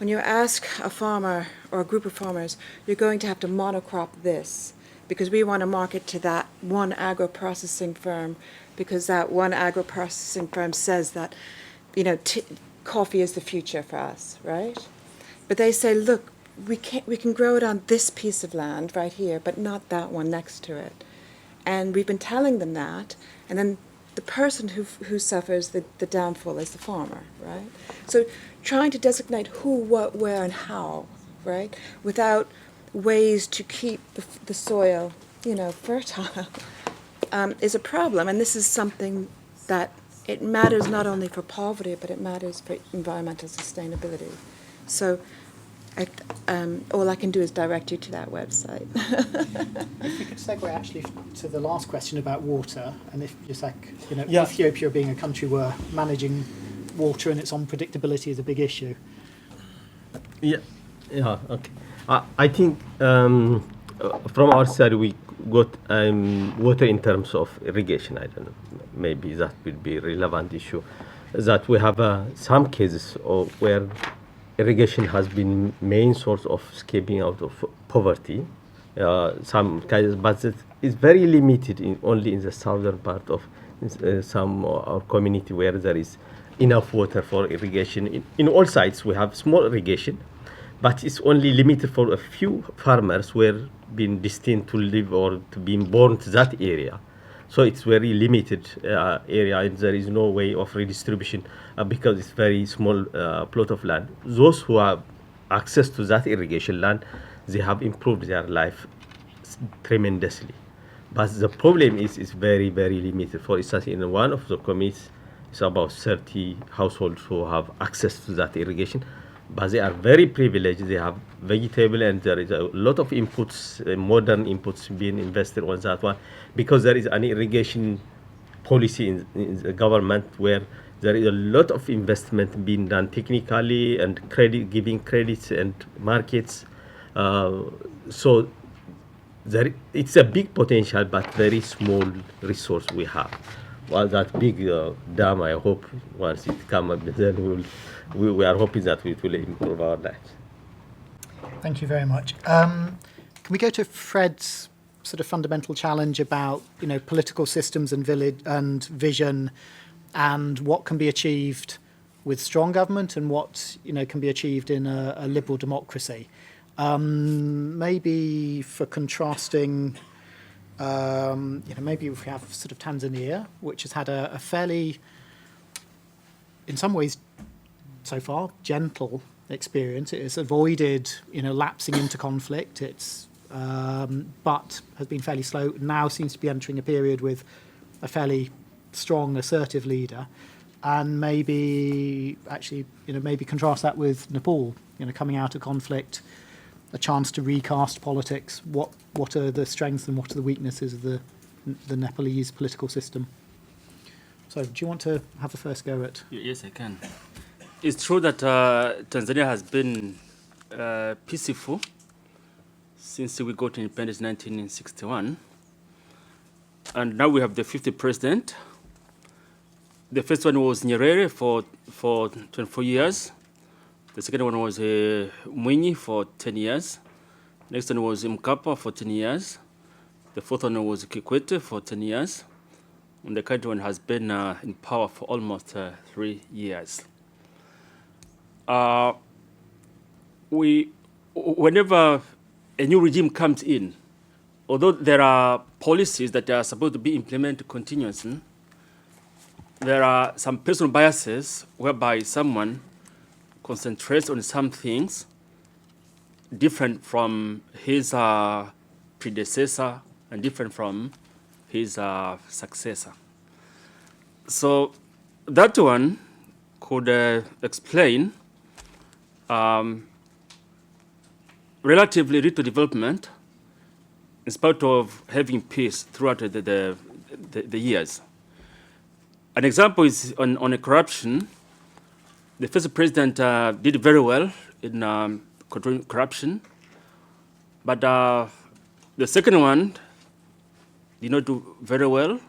ask a farmer or a group of farmers, you're going to have to monocrop this, because we want to market to that one agro-processing firm, because that one agro-processing firm says that, coffee is the future for us, right? But they say, look, we can grow it on this piece of land right here, but not that one next to it. And we've been telling them that, and then the person who suffers the downfall is the farmer, right? So trying to designate who, what, where, and how, right, without ways to keep the soil, fertile, is a problem. And this is something that it matters not only for poverty, but it matters for environmental sustainability. So all I can do is direct you to that website. If we could segue actually to the last question about water, and if Yisak, Yeah. Ethiopia being a country where managing water and its unpredictability is a big issue. Yeah, okay. I think from our side we got water in terms of irrigation. I don't know, maybe that would be a relevant issue. That we have some cases where irrigation has been main source of escaping out of poverty. Some cases, but it's very limited only in the southern part of some our community where there is enough water for irrigation. In all sites we have small irrigation, but it's only limited for a few farmers who are being destined to live or to be born to that area. So it's very limited area, and there is no way of redistribution because it's very small plot of land. Those who have access to that irrigation land, they have improved their life tremendously. But the problem is very, very limited. For instance, in one of the communities, it's about 30 households who have access to that irrigation, but they are very privileged. They have vegetable, and there is a lot of inputs, modern inputs being invested on that one, because there is an irrigation policy in the government where there is a lot of investment being done technically and giving credits and markets. So it's a big potential, but very small resource we have. Well, that big dam, I hope once it comes up, then we are hoping that it will improve our lives. Thank you very much. Can we go to Fred's sort of fundamental challenge about, political systems and vision, and what can be achieved with strong government and what, can be achieved in a liberal democracy? Maybe for contrasting, maybe if we have sort of Tanzania, which has had a fairly, in some ways, so far, gentle experience. It has avoided, lapsing into conflict. But has been fairly slow. Now seems to be entering a period with a fairly strong, assertive leader, and maybe actually, maybe contrast that with Nepal. Coming out of conflict, a chance to recast politics. What are the strengths and what are the weaknesses of the Nepalese political system? So, do you want to have a first go at? Yes, I can. It's true that Tanzania has been peaceful since we got independence in 1961. And now we have the 50th president. The first one was Nyerere for 24 years. The second one was Mwinyi for 10 years. Next one was Mkapa for 10 years. The fourth one was Kikwete for 10 years. And the current one has been in power for almost 3 years. Whenever a new regime comes in, although there are policies that are supposed to be implemented continuously, there are some personal biases whereby someone concentrates on some things different from his predecessor and different from his successor. So that one could explain relatively little development in spite of having peace throughout the years. An example is on a corruption. The first president did very well in controlling corruption, but the second one did not do very well.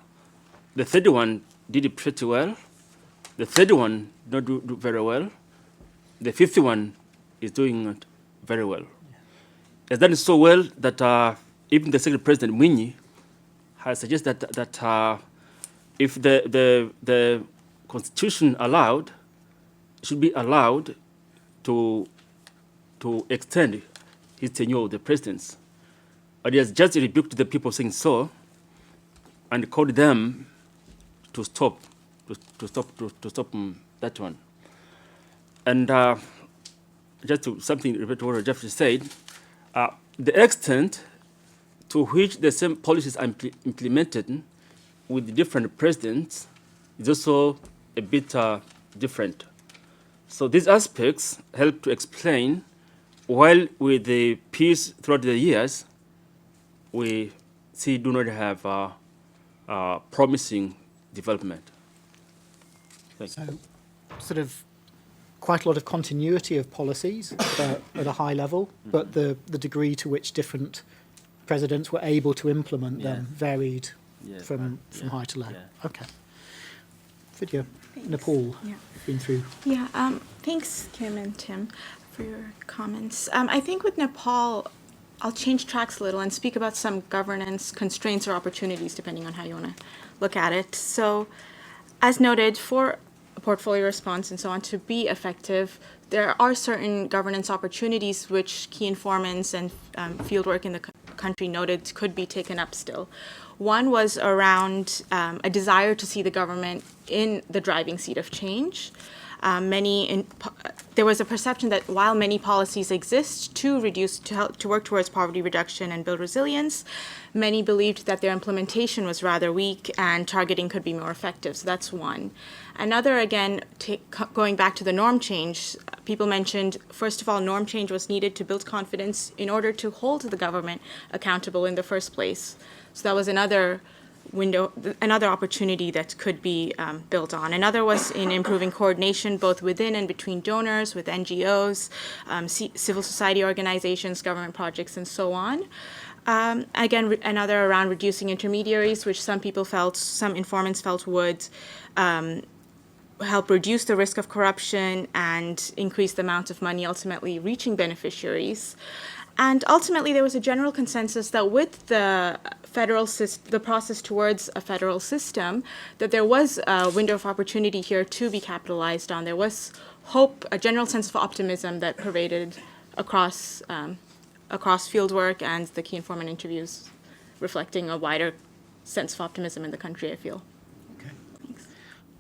The third one did it pretty well. The third one did not do very well. The fifth one is doing it very well. It's done so well that even the second president, Mwinyi, has suggested that if the constitution allowed, should be allowed to extend his tenure of the presidency. But he has just rebuked the people saying so, and called them to stop that one. And just to something repeat what Jeff said, the extent to which the same policies are implemented with the different presidents is also a bit different. So these aspects help to explain while with the peace throughout the years, we do not have promising development. So, sort of quite a lot of continuity of policies at a high level, but the degree to which different presidents were able to implement them varied from high to low. Yeah. Okay. Vidya, Nepal, been through. Yeah, thanks, Kim and Tim, for your comments. I think with Nepal, I'll change tracks a little and speak about some governance constraints or opportunities, depending on how you want to look at it. So, as noted, for a portfolio response and so on to be effective, there are certain governance opportunities which key informants and fieldwork in the country noted could be taken up still. One was around a desire to see the government in the driving seat of change. There was a perception that while many policies exist to work towards poverty reduction and build resilience, many believed that their implementation was rather weak and targeting could be more effective. So that's one. Another, again, going back to the norm change, people mentioned, first of all, norm change was needed to build confidence in order to hold the government accountable in the first place. So that was another window, another opportunity that could be built on. Another was in improving coordination both within and between donors, with NGOs, civil society organizations, government projects, and so on. Again, another around reducing intermediaries, which some informants felt would help reduce the risk of corruption and increase the amount of money ultimately reaching beneficiaries. And ultimately, there was a general consensus that with the the process towards a federal system, that there was a window of opportunity here to be capitalized on. There was hope, a general sense of optimism that pervaded across fieldwork and the key informant interviews, reflecting a wider sense of optimism in the country, I feel. Okay. Thanks.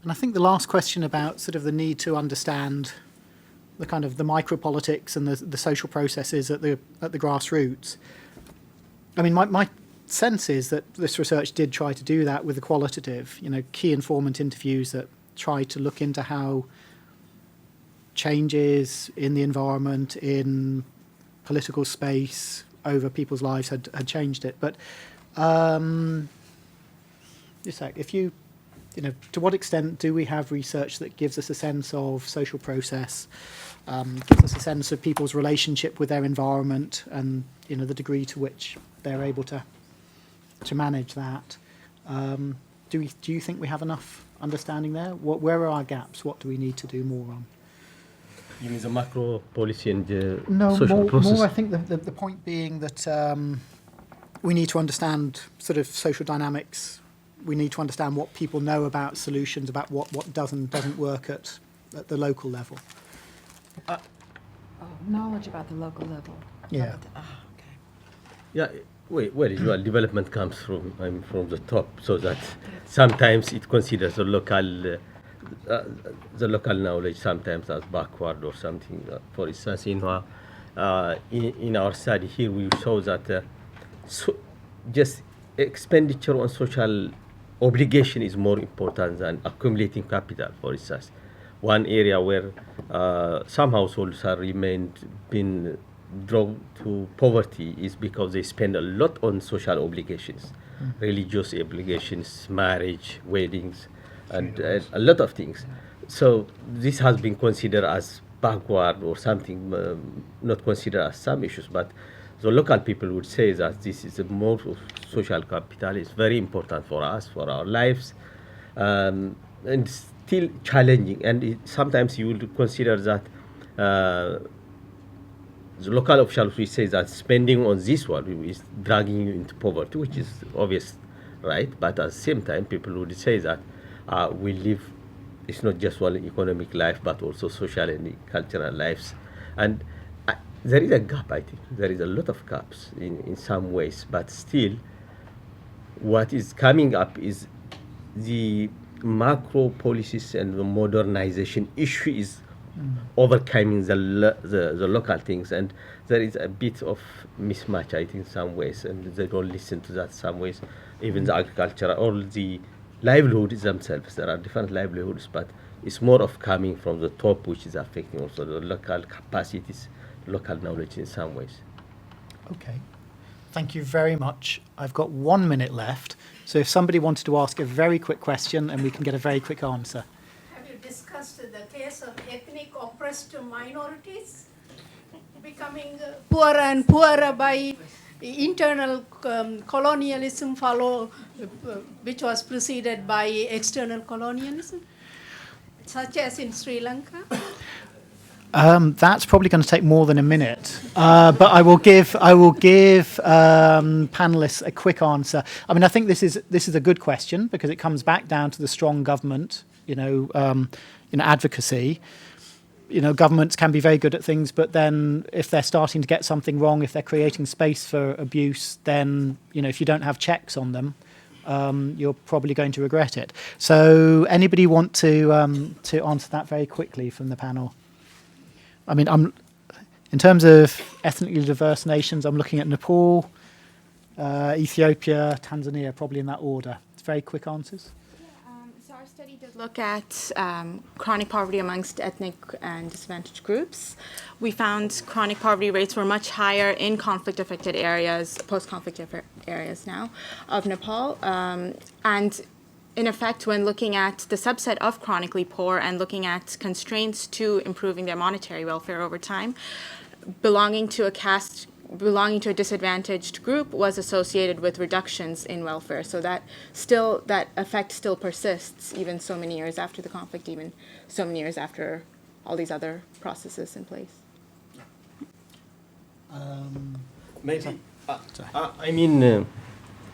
And I think the last question about sort of the need to understand the kind of the micropolitics and the social processes at the grassroots. I mean, my sense is that this research did try to do that with the qualitative, key informant interviews that try to look into how changes in the environment, in political space over people's lives had changed it. But Yisak, if you to what extent do we have research that gives us a sense of social process, gives us a sense of people's relationship with their environment, and the degree to which they're able to manage that? Do you think we have enough understanding there? Where are our gaps? What do we need to do more on? You mean the macro policy and the social process? No, more I think the point being that we need to understand sort of social dynamics. We need to understand what people know about solutions, about what doesn't work at the local level. Knowledge about the local level. Yeah. Okay. Yeah, well, usual development comes from the top, so that sometimes it considers the local knowledge sometimes as backward or something. For instance, in our study here, we show that just expenditure on social obligation is more important than accumulating capital. For instance, one area where some households have been drawn to poverty is because they spend a lot on social obligations, religious obligations, marriage, weddings, and a lot of things. So this has been considered as backward or something, not considered as some issues, but the local people would say that this is a more of social capital. It's very important for us, for our lives, and still challenging. And sometimes you will consider that the local officials will say that spending on this one is dragging you into poverty, which is obvious, right? But at the same time, people would say that we live, it's not just one economic life, but also social and cultural lives. And there is a gap, I think. There is a lot of gaps in some ways, but still, what is coming up is the macro policies and the modernization issue is overcoming the local things, and there is a bit of mismatch, I think, in some ways, and they don't listen to that in some ways. Even the agriculture or the livelihoods themselves, there are different livelihoods, but it's more of coming from the top, which is affecting also the local capacities, local knowledge in some ways. Okay. Thank you very much. I've got 1 minute left, so if somebody wanted to ask a very quick question and we can get a very quick answer. Have you discussed the case of ethnic oppressed minorities becoming poorer and poorer by internal colonialism which was preceded by external colonialism, such as in Sri Lanka? That's probably going to take more than a minute, but I will give panelists a quick answer. I mean, I think this is a good question because it comes back down to the strong government, advocacy. Governments can be very good at things, but then if they're starting to get something wrong, if they're creating space for abuse, then if you don't have checks on them, you're probably going to regret it. So, anybody want to answer that very quickly from the panel? I mean, in terms of ethnically diverse nations, I'm looking at Nepal, Ethiopia, Tanzania, probably in that order. It's very quick answers. So our study did look at chronic poverty amongst ethnic and disadvantaged groups. We found chronic poverty rates were much higher in conflict-affected areas, post-conflict areas now, of Nepal. And in effect, when looking at the subset of chronically poor and looking at constraints to improving their monetary welfare over time, belonging to a caste belonging to a disadvantaged group was associated with reductions in welfare. So that effect still persists even so many years after the conflict, even so many years after all these other processes in place. Maybe, I mean,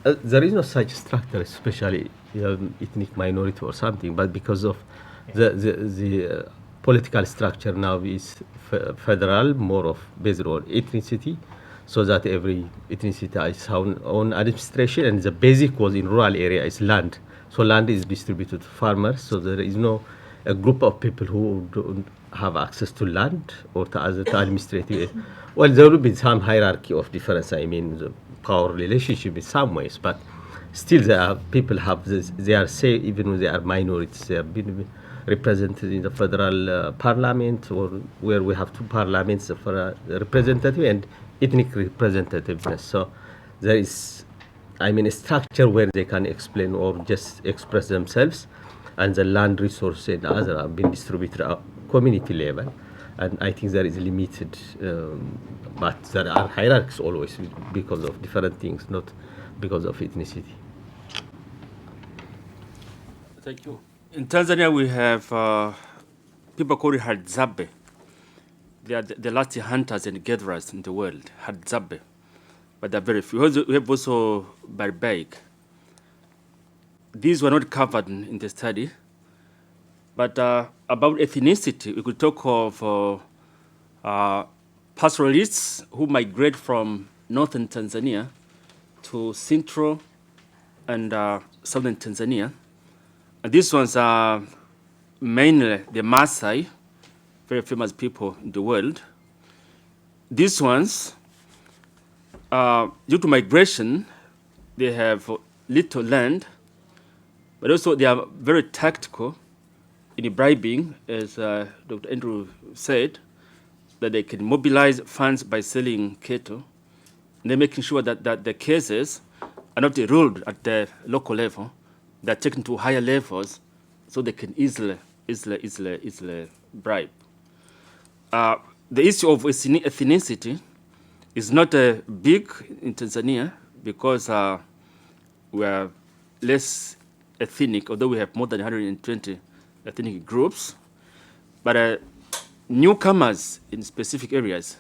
there is no such structure, especially ethnic minority or something, but because of the political structure now is federal, more of based on ethnicity, so that every ethnicity has its own administration, and the basic was in rural area is land. So land is distributed to farmers, so there is no a group of people who don't have access to land or to other administrative. Well, there will be some hierarchy of difference, I mean, the power relationship in some ways, but still there are people have this, they are say even when they are minorities, they are being represented in the federal parliament, or where we have two parliaments for representative and ethnic representativeness. So there is, I mean, a structure where they can explain or just express themselves, and the land resource and other are being distributed at community level. And I think there is limited, but there are hierarchies always because of different things, not because of ethnicity. Thank you. In Tanzania, we have people called Hadzabe. They are the last hunters and gatherers in the world, Hadzabe. But there are very few. We have also Barbaric. These were not covered in the study. But about ethnicity, we could talk of pastoralists who migrate from northern Tanzania to central and southern Tanzania. And these ones are mainly the Maasai, very famous people in the world. These ones, due to migration, they have little land, but also they are very tactical in bribing, as Dr. Andrew said, that they can mobilize funds by selling cattle. And they're making sure that the cases are not ruled at the local level. They're taken to higher levels so they can easily bribe. The issue of ethnicity is not big in Tanzania because we are less ethnic, although we have more than 120 ethnic groups. But newcomers in specific areas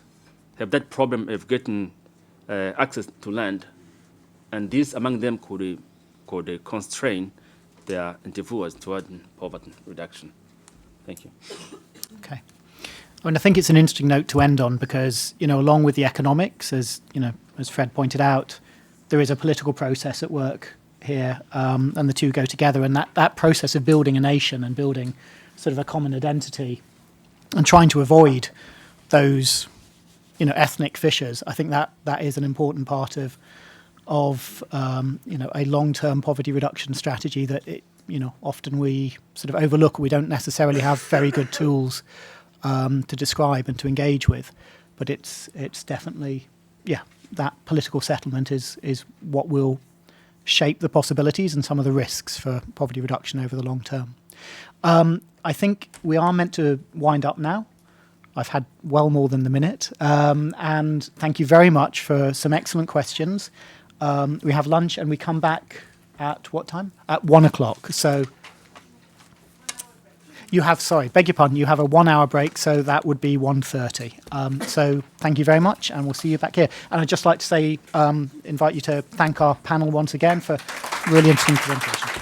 have that problem of getting access to land, and this among them could constrain their endeavors toward poverty reduction. Thank you. Okay. I mean, I think it's an interesting note to end on because, along with the economics, as Fred pointed out, there is a political process at work here, and the two go together. And that process of building a nation and building sort of a common identity and trying to avoid those, ethnic fissures, I think that is an important part of a long-term poverty reduction strategy that often we sort of overlook. We don't necessarily have very good tools to describe and to engage with, but it's definitely that political settlement is what will shape the possibilities and some of the risks for poverty reduction over the long term. I think we are meant to wind up now. I've had well more than the minute, and thank you very much for some excellent questions. We have lunch and we come back at what time? At 1 o'clock. So you have, beg your pardon, you have a 1 hour break, so that would be 1:30. So thank you very much, and we'll see you back here. And I'd just like to say, invite you to thank our panel once again for really interesting presentation.